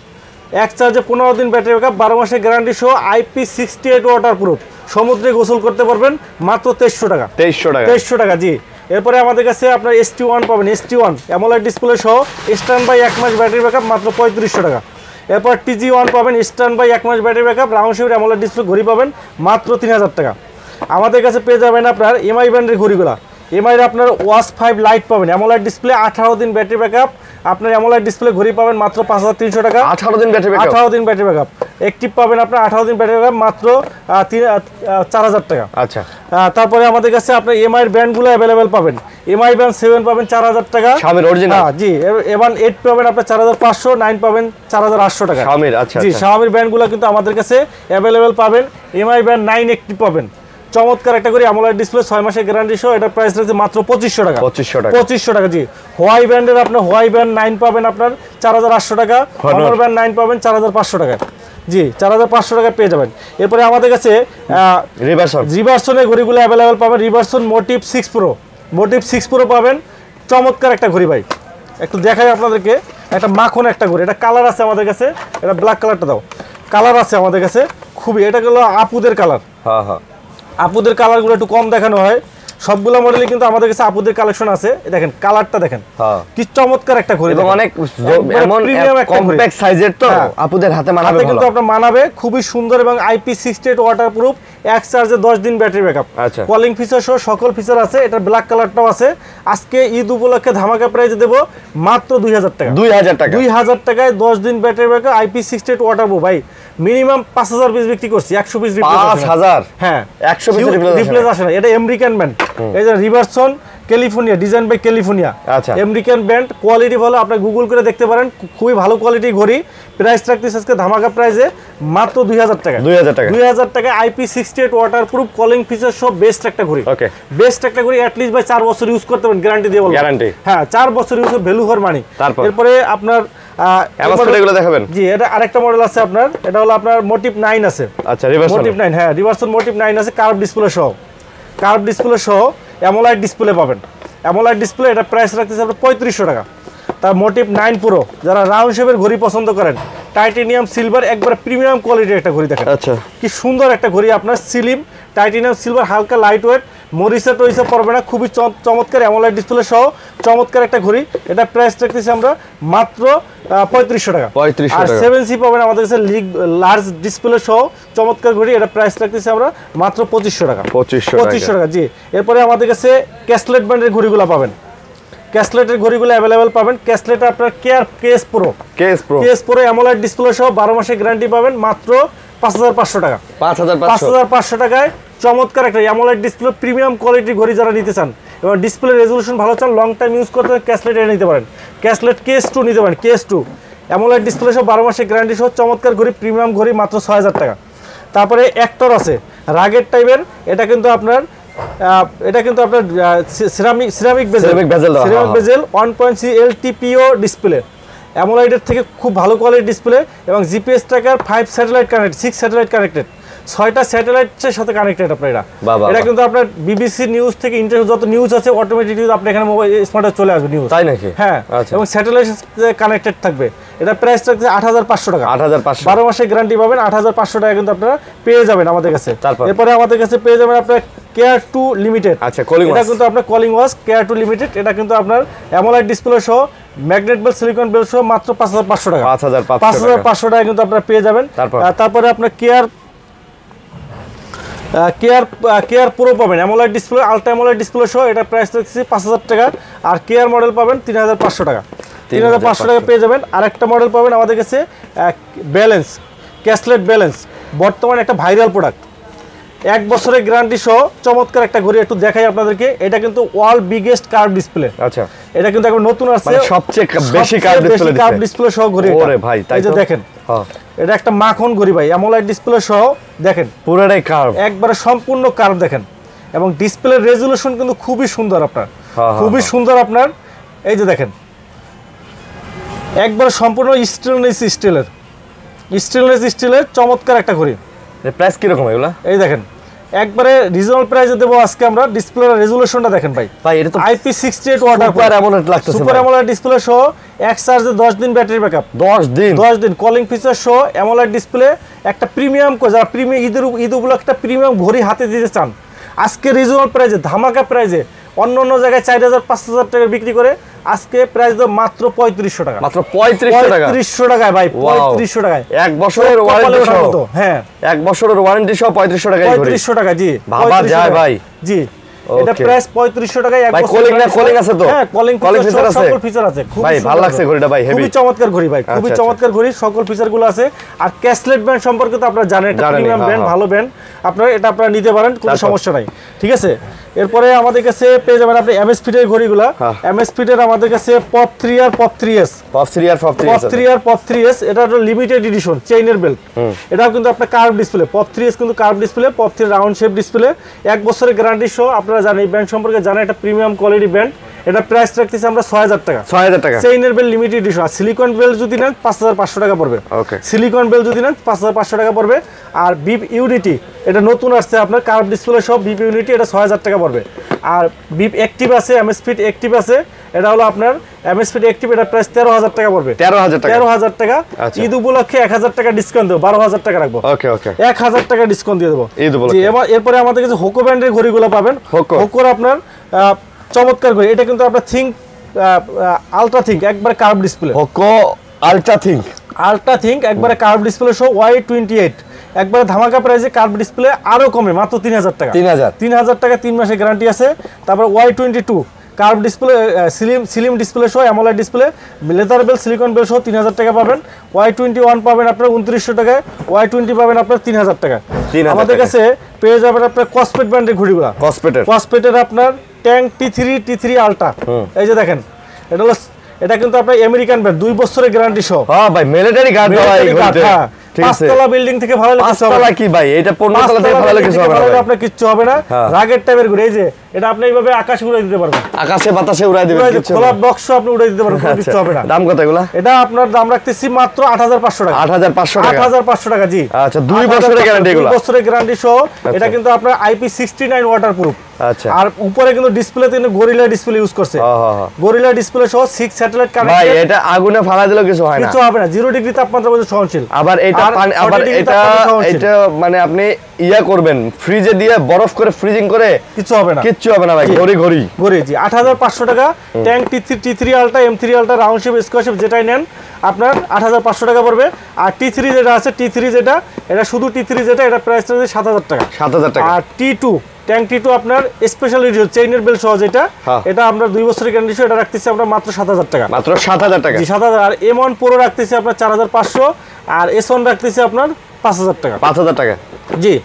এক চার্জে 15 দিন ব্যাটারি ব্যাকআপ, 12 মাসের গ্যারান্টি সহ IP68 ওয়াটারপ্রুফ, সমুদ্রে গোসল করতে পারবেন মাত্র 2300 টাকা, 2300 টাকা। জি, এরপরে আমাদের কাছে আপনার ST1 পাবেন, ST1 অ্যামোলেড ডিসপ্লে সহ স্ট্যান্ড বাই 1 মাস ব্যাটারি ব্যাকআপ মাত্র 3500 টাকা। এরপর TG1 পাবেন স্ট্যান্ড বাই 1 মাস ব্যাটারি ব্যাকআপ, রাউন্ড শেপের অ্যামোলেড ডিসপ্লে ঘড়ি পাবেন মাত্র 3000 টাকা। আমাদের কাছে পেয়ে যাবেন আপনার এমআই ব্র্যান্ডের ঘড়িগুলা, এমআই আপনার ওয়াশ 5 লাইট পাবেন, অ্যামোলেড ডিসপ্লে, 18 দিন ব্যাটারি ব্যাকআপ, আপনার অ্যামোলেড ডিসপ্লে ঘড়ি পাবেন মাত্র 5300 টাকা। 18 দিন ব্যাটারি ব্যাকআপ, 18 দিন ব্যাটারি ব্যাকআপ। অ্যাক্টিভ পাবেন আপনার 18 দিন ব্যাটারি ব্যাকআপ মাত্র 4000 টাকা। আচ্ছা, তারপরে আমাদের কাছে আপনার এমআই ব্র্যান্ডগুলো अवेलेबल পাবেন, এমআই ব্র্যান্ড 7 পাবেন 4000 টাকা, শাওমির অরিজিনাল। জি, এবার 8 পাবেন আপনার 4500, 9 পাবেন 4800 টাকা শাওমির। আচ্ছা, জি, শাওমির ব্র্যান্ডগুলো কিন্তু আমাদের কাছে अवेलेबल পাবেন। এমআই ব্র্যান্ড 9 অ্যাক্টিভ পাবেন, চমৎকার একটা করে অ্যামোলেড ডিসপ্লে, 6 মাসের গ্যারান্টি সহ, এটা প্রাইস রাখছে মাত্র 2500 টাকা, 2500 টাকা। জি, হোয়াই ব্র্যান্ডের আপনার হোয়াই ব্র্যান্ড 9 পাবেন আপনার 4800 টাকা, হনর ব্র্যান্ড 9 পাবেন 4500 টাকা। জি, 4500 টাকা পেয়ে যাবেন। এরপরে আমাদের কাছে রিভার্সনের ঘড়িগুলো अवेलेबल পাবেন, Riversong Motive 6 Pro, Motive 6 Pro পাবেন, চমৎকার একটা ঘড়ি ভাই, একটু দেখাই আপনাদেরকে, একটা মাখন একটা ঘড়ি, এটা কালার আছে আমাদের কাছে, এটা ব্ল্যাক কালারটা দাও, কালার আছে আমাদের কাছে খুবই, এটা হলো আপুদের কালার। হ্যাঁ হ্যাঁ, আপুদের কালারগুলো একটু কম দেখানো হয়, সবগুলো মডেলে কিন্তু আমাদের কাছে আপুদের কালেকশন আছে। দেখেন কালারটা দেখেন, কি চমৎকার একটা ঘড়ি, এবং অনেক এমন কম্প্যাক্ট সাইজের, তো আপুদের হাতে মানাবে, কিন্তু আপনার মানাবে, খুবই সুন্দর, এবং IP68 ওয়াটারপ্রুফ, এক চার্জে 10 দিন ব্যাটারি ব্যাকআপ, কলিং ফিচার সহ সকল ফিচার আছে। এটা ব্ল্যাক কালারটাও আছে। আজকে ঈদ উপলক্ষে ধামাকা প্রাইসে দেব মাত্র 2000 টাকা, 2000 টাকায় 10 দিন ব্যাটারি ব্যাকআপ, IP68 ওয়াটারপ্রুফ। ভাই মিনিমাম 5000 পিস বিক্রি করছি, 100 পিস রিপ্লেস, 5000, হ্যাঁ 100 পিস রিপ্লেস আসে না। এটা আমেরিকান ব্র্যান্ড, এই যে Riversong California, design by California, American brand, quality ভালো, আপনি গুগল করে দেখতে পারেন, খুবই ভালো কোয়ালিটি ঘড়ি। প্রাইস রাখতেছে আজকে ধামাকা প্রাইসে মাত্র 2000 টাকা, 2000 টাকা। IP68 ওয়াটারপ্রুফ, কলিং ফিচার সব, বেস্ট একটা ঘড়ি, বেস্ট একটা ঘড়ি, অ্যাটলিস্ট ভাই 4 বছর ইউজ করতে পারেন, গ্যারান্টি দিয়ে বলবো, হ্যাঁ 4 বছর ইউজ, ভ্যালু ফর মানি। এরপরে আপনার দেখাবেন, জি, এটা আরেকটা মডেল আছে আপনার, এটা হলো আপনার মোটিভ 9 আছে। আচ্ছা, মোটিভ 9, হ্যাঁ রিভার্সন মোটিভ 9 আছে, কার্ভ ডিসপ্লে সহ, কার্ভ ডিসপ্লে সহ অ্যামোলেড ডিসপ্লে পাবেন, অ্যামোলেড ডিসপ্লে, এটা প্রাইস রাখতেছে আপনার 3500 টাকা। তার মোটিভ 9 প্রো, যারা রাউন্ড শেপের ঘড়ি পছন্দ করেন, টাইটেনিয়াম সিলভার, একবারে প্রিমিয়াম কোয়ালিটির একটা ঘড়ি দেখেন। আচ্ছা, কি সুন্দর একটা ঘড়ি, আপনার সিলিম টাইটেনিয়াম সিলভার, হালকা লাইট ওয়েট, মরিসা টরিসা পড়বে না, খুবই চমৎকার অ্যামোলেড ডিসপ্লে সহ চমৎকার একটা ঘড়ি। এটা প্রাইস রাখতেছি আমরা মাত্র 3500 টাকা। আর 7C পাবেন আমাদের কাছে লার্জ ডিসপ্লে সহ চমৎকার ঘড়ি, এটা প্রাইস রাখতেছি আমরা মাত্র 2500 টাকা, 2500 টাকা। জি, এরপরে আমাদের কাছে ক্যাসলেট ব্র্যান্ডের ঘড়িগুলো পাবেন, ক্যাসলেটের ঘড়িগুলো অ্যাভেলেবেল পাবেন। ক্যাসলেটে আপনার কেস প্রো অ্যামোলেড ডিসপ্লে সহ 12 মাসের গ্যারান্টি পাবেন মাত্র 5500 টাকা। 5500 টাকায় চমৎকার একটা অ্যামোলেড ডিসপ্লে প্রিমিয়াম কোয়ালিটির ঘড়ি যারা নিতে চান এবং ডিসপ্লে রেজলিউশন ভালো চান, লং টাইম ইউজ করতে ক্যাসলেট এনে নিতে পারেন। ক্যাসলেট কেস 2 নিতে পারেন, কেস 2 অ্যামোলেড ডিসপ্লে সহ 12 মাসের গ্যারান্টি সহ চমৎকার ঘড়ি, প্রিমিয়াম ঘড়ি মাত্র 6000 টাকা। তারপরে অ্যাক্টর আছে রাগেট টাইপের, এটা কিন্তু আপনার সিরামিক বেজেল 1.3 LTPO ডিসপ্লে, অ্যামোলাইডের থেকে খুব ভালো কোয়ালিটির ডিসপ্লে এবং GPS tracker 5 satellite connected, 6 satellite connected, 6টা স্যাটেলাইটের সাথে কানেক্টেড আপনার এটা কিন্তু আপনার বিবিসি নিউজ থেকে ইন্টারনেট যত নিউজ আছে অটোমেটিক নিউজ আপনি এখানে মোবাইল স্মার্টে চলে আসবে নিউজ, তাই নাকি? হ্যাঁ, এবং স্যাটেলাইট কানেক্টেড থাকবে। এটা প্রাইস থাকছে 8500 টাকা, 12 মাসের গ্যারান্টি পাবেন। 8500 টাকা কিন্তু আপনারা পেয়ে যাবেন আমাদের কাছে। এরপরে আমাদের কাছে পেয়ে যাবেন আপনার কেয়ার 2 লিমিটেড। আচ্ছা, এটা কিন্তু আপনার কলিং ওয়াচ কেয়ার 2 লিমিটেড, এটা কিন্তু আপনার অ্যামোলাইড ডিসপ্লে সহ ম্যাগনেট বেল সিলিকন বেল সহ মাত্র 5500 টাকা। 5500 টাকা কিন্তু আপনারা পেয়ে যাবেন। তারপরে আপনার কেয়ার প্রো পাবেন অ্যামোলাইড ডিসপ্লে, আলট্রা অ্যামোলাইড ডিসপ্লে সহ, এটা প্রাইস থাকছে 5000 টাকা। আর কেয়ার মডেল পাবেন 3500 টাকা, 3500 টাকা পেয়ে যাবেন। আর একটা মডেল পাবেন আমাদের কাছে ব্যালেন্স, ক্যাসলেট ব্যালেন্স, বর্তমানে একটা ভাইরাল প্রোডাক্ট, 1 বছরের গ্যারান্টি সহ চমৎকার একটা ঘড়ি। একটু দেখাই আপনাদেরকে, এটা কিন্তু ওয়ার্ল্ড বিগেস্ট কার্ভ ডিসপ্লে। আচ্ছা, এটা কিন্তু একবার নতুন আসছে, সবচেয়ে বেশি কার্ভ ডিসপ্লে সহ ঘড়ি। ওরে ভাই, তাই তো দেখেন, এটা একটা মাখন ঘড়ি ভাই, অ্যামোলাইড ডিসপ্লে সহ দেখেন পুরোটাই কার্ভ, একবারে সম্পূর্ণ কার্ভ দেখেন। এবং ডিসপ্লের রেজোলিউশন কিন্তু খুবই সুন্দর আপনার, খুবই সুন্দর আপনার। এই যে দেখেন একবারে সম্পূর্ণ স্টেনলেস চমৎকার একটা ঘড়ি। প্রাইস কিরকম এগুলা? এই দেখেন একবারে রিজনেবল প্রাইসে দেবো আজকে আমরা। ডিসপ্লের রেজোলিউশনটা দেখেন ভাই, এটা তো IP68 ওয়াটার সুপার অ্যামোলেড লাগতেছে, সুপার অ্যামোলেড ডিসপ্লে সহ এক চার্জে 10 দিন ব্যাটারি ব্যাকআপ, 10 দিন কলিং ফিচার সহ অ্যামোলেড ডিসপ্লে, একটা প্রিমিয়াম, যারা প্রিমিয়াম ঈদ উপলক্ষে একটা প্রিমিয়াম ঘড়ি হাতে দিতে চান আজকে রিজনেবল প্রাইসে, ধামাকা প্রাইসে, অন্য জায়গায় 4000-5000 টাকা বিক্রি করে, আজকে প্রাইস দাও মাত্র 3500 টাকা, মাত্র 3500 টাকায় ভাই, 3500 টাকায় 1 বছরের ওয়ারেন্টি সহ। হ্যাঁ, 1 বছরের ওয়ারেন্টি সহ 3500 টাকায়, 3500 টাকা। জি, ভাবা যায় ভাই। জি, এটা প্রাইস 3500 টাকায়। এক বছর কলিং আছে তো? হ্যাঁ, কলিং ফিচার আছে, সকল ফিচার আছে। ভাই ভালো লাগছে ঘড়িটা ভাই, হেভি, খুবই চমৎকার ঘড়ি ভাই, খুবই চমৎকার ঘড়ি, সকল ফিচারগুলো আছে। আর ক্যাসলেট ব্র্যান্ড সম্পর্কে তো আপনারা জানেন, এটা প্রিমিয়াম ব্র্যান্ড, ভালো ব্র্যান্ড, আপনারা এটা আপনারা নিতে পারেন, কোনো সমস্যা নাই। ঠিক আছে, এরপরে আমাদের কাছে পেয়ে যাবেন আপনি এমএস ফিটের ঘড়িগুলা। এমএস ফিটের আমাদের কাছে পপ 3 আর পপ 3s, এটা হলো লিমিটেড এডিশন চেইনের বেল্ট। এটাও কিন্তু আপনার কার্ভ ডিসপ্লে, পপ 3s কিন্তু curve display, pop 3 round shape display, 1 বছরের গ্যারান্টি সহ। আপনারা জানেন এই ব্র্যান্ড সম্পর্কে, জানেন এটা প্রিমিয়াম কোয়ালিটি ব্র্যান্ড। এটা প্রাইস রাখতেছি আমরা 6000 টাকা, 6000 টাকা চেইনের বেল লিমিটেড এডিশন। আর সিলিকন বেল যদি নেন 5500 টাকা পড়বে। ওকে, সিলিকন বেল যদি নেন 5500 টাকা পড়বে। আর বিপ ইউনিটি, এটা নতুন আসছে আপনার কার্ভ ডিসপ্লে সব বিপ ইউনিটি, এটা 6000 টাকা পড়বে। আর বিপ অ্যাক্টিভ আছে, এমএস ফিট অ্যাক্টিভ আছে, এটা হলো আপনার এমএস ফিট অ্যাক্টিভ, এটা প্রাইস 13000 টাকা পড়বে। 13000 টাকা। ঈদ উপলক্ষে 1000 টাকা ডিসকাউন্ট দেবো, 12000 টাকা রাখবো। ওকে, 1000 টাকা ডিসকাউন্ট দিয়ে দেবো ঈদ উপলক্ষে। এরপরে আমাদের কাছে হোকো ব্র্যান্ডের ঘড়িগুলো পাবেন। হোকোর আপনার চমৎকার ঘড়ি, এটা কিন্তু আপনার থিঙ্ক আলট্রা থিঙ্ক, একবার curve display. Hoco ultra think একবারে কার্ভ ডিসপ্লে সহ Y28, একবারে ধামাকা প্রাইসে কার্ভ ডিসপ্লে, আরো কমে মাত্র 3000 টাকা, 3000 টাকা, 3 মাসের গ্যারান্টি আছে। তারপর Y22 curve display, slim display সহ AMOLED display, leather belt silicone belt সহ 3000 টাকা পাবেন। Y21 পাবেন আপনার 2900 টাকায়, Y20 পাবেন আপনার 3000 টাকা। আমাদের কাছে পেয়ে যাবেন আপনার কসপেট ব্র্যান্ডের ঘড়িগুলো। কসপেটের আপনার ট্যাঙ্ক T3 আলট্রা, এই যে দেখেন, এটা কিন্তু আপনার আমেরিকান ব্র্যান্ড, 2 বছরের গ্যারান্টি সহ। হ্যাঁ ভাই, মিলিটারি গার্ড দেওয়া এই ঘড়িতে। পাঁচতলা বিল্ডিং থেকে ভালো লাগে, পাঁচতলা কি ভাই, এটা 15 তলা থেকে ভালো লাগে, কিছু হবে না আপনার, কিচ্ছু হবে না। রাগের টাইপের ঘড়ি, এই যে এটা আপনি এইভাবে আকাশে উড়াই দিতে পারবেন, আকাশে বাতাসে উড়াই দিবেন, খোলা বক্স আপনি উড়াই দিতে পারবেন, কিচ্ছু হবে না। দাম কত এগুলা? এটা আপনার দাম রাখতেছি মাত্র 8500 টাকা, 8500 টাকা। জি, আচ্ছা, 2 বছরের গ্যারান্টি, এগুলা 2 বছরের গ্যারান্টি সহ। এটা কিন্তু আপনার IP69 ওয়াটারপ্রুফ। আচ্ছা, আর উপরে কিন্তু ডিসপ্লেতে কিন্তু গরিলা ডিসপ্লে ইউজ করছে, গরিলা ডিসপ্লে সহ 6 স্যাটেলাইট কানেক্টেড। ভাই এটা আগুনে ফালা দিলে কিছু হয় না, কিছু হবে না, 0 ডিগ্রি তাপমাত্রা পর্যন্ত সহনশীল। আবার এটা এটা মানে আপনি ইয়া করবেন, ফ্রিজে দিয়ে বরফ করে ফ্রিজিং করে, কিছু হবে না ভাই, ঘড়ি। জি, 8500 টাকা। Tank T3 ultra, M3 ultra round shape, square shape যেটাই নেন আপনার 8500 টাকা পড়বে। আর T3 যেটা আছে, T3 যেটা, এটা শুধু T3 যেটা, এটা প্রাইস আছে 7000 টাকা, 7000 টাকা। আর T2 ট্যাঙ্কটি তো আপনার স্পেশাল এডিশন চেইনের বেল সহ যেটা, হ্যাঁ। এটা আমরা 2 বছরের গ্যারান্টি সহ এটা রাখতেছি আমরা মাত্র 7000 টাকা। মাত্র 7000 টাকা। জি 7000। আর M1 Pro রাখতেছি আপনার 4500, আর S1 রাখতেছি আপনার 5000 টাকা। 5000 টাকা। জি।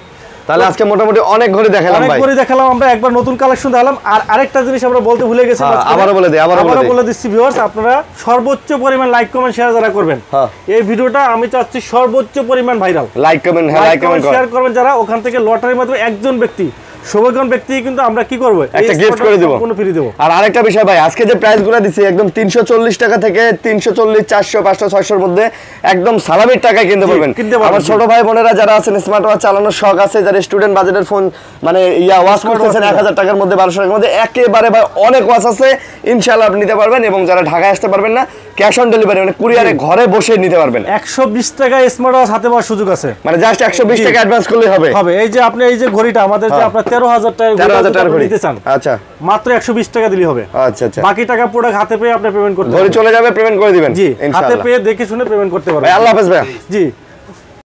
তাহলে আজকে মোটামুটি অনেক ঘড়ি দেখালাম ভাই। অনেক ঘড়ি দেখালাম আমরা, একবার নতুন কালেকশন দেখালাম। আর আরেকটা জিনিস আমরা বলতে ভুলে গেছি, আবারও বলে দিই, আবারও বলে দিচ্ছি ভিউয়ার্স, আপনারা সর্বোচ্চ পরিমাণ লাইক কমেন্ট শেয়ার যারা করবেন, হ্যাঁ। এই ভিডিওটা আমি চাচ্ছি সর্বোচ্চ পরিমাণ ভাইরাল। লাইক কমেন্ট, হ্যাঁ লাইক কমেন্ট শেয়ার করবেন যারা, ওখান থেকে লটারির মাধ্যমে একজন ব্যক্তি, সৌভাগ্যবান ব্যক্তি কিন্তু আমরা কি করব, একটা গিফট করে দেব, কোনো ফ্রি দেব। আর আরেকটা বিষয় ভাই, আজকে যে প্রাইসগুলো দিছি একদম 340 টাকা থেকে 340, 400, 500, 600 এর মধ্যে একদম সালামির টাকায় কিনতে পারবেন। আমার ছোট ভাই বোনেরা যারা আছেন স্মার্ট ওয়াচ চালানোর শখ আছে, যারা স্টুডেন্ট বাজেটের ফোন মানে ওয়াচ করতেছেন 1000 টাকার মধ্যে 1200 টাকার মধ্যে, একেবারে ভাই অনেক ওয়াচ আছে, ইনশাআল্লাহ আপনি নিতে পারবেন। এবং যারা ঢাকায় আসতে পারবেন না, ক্যাশ অন ডেলিভারি মানে কুরিয়ারে ঘরে বসে নিতে পারবেন। 120 টাকা স্মার্ট ওয়াচ হাতে পাওয়ার সুযোগ আছে, মানে জাস্ট 120 টাকা অ্যাডভান্স করলেই হবে। এই যে আপনি এই যে ঘড়িটা আমাদের যে আপনার 13000 টাকা নিতে চান, আচ্ছা মাত্র 120 টাকা দিলেই হবে। আচ্ছা আচ্ছা, বাকি টাকা প্রোডাক্ট হাতে পেয়ে আপনি পেমেন্ট করতে ঘড়ি চলে যাবে, পেমেন্ট করে দিবেন। জি, হাতে ইনশাআল্লাহ। পেয়ে দেখে শুনে পেমেন্ট করতে পারবেন। আল্লাহ হাফেজ ভাই। জি।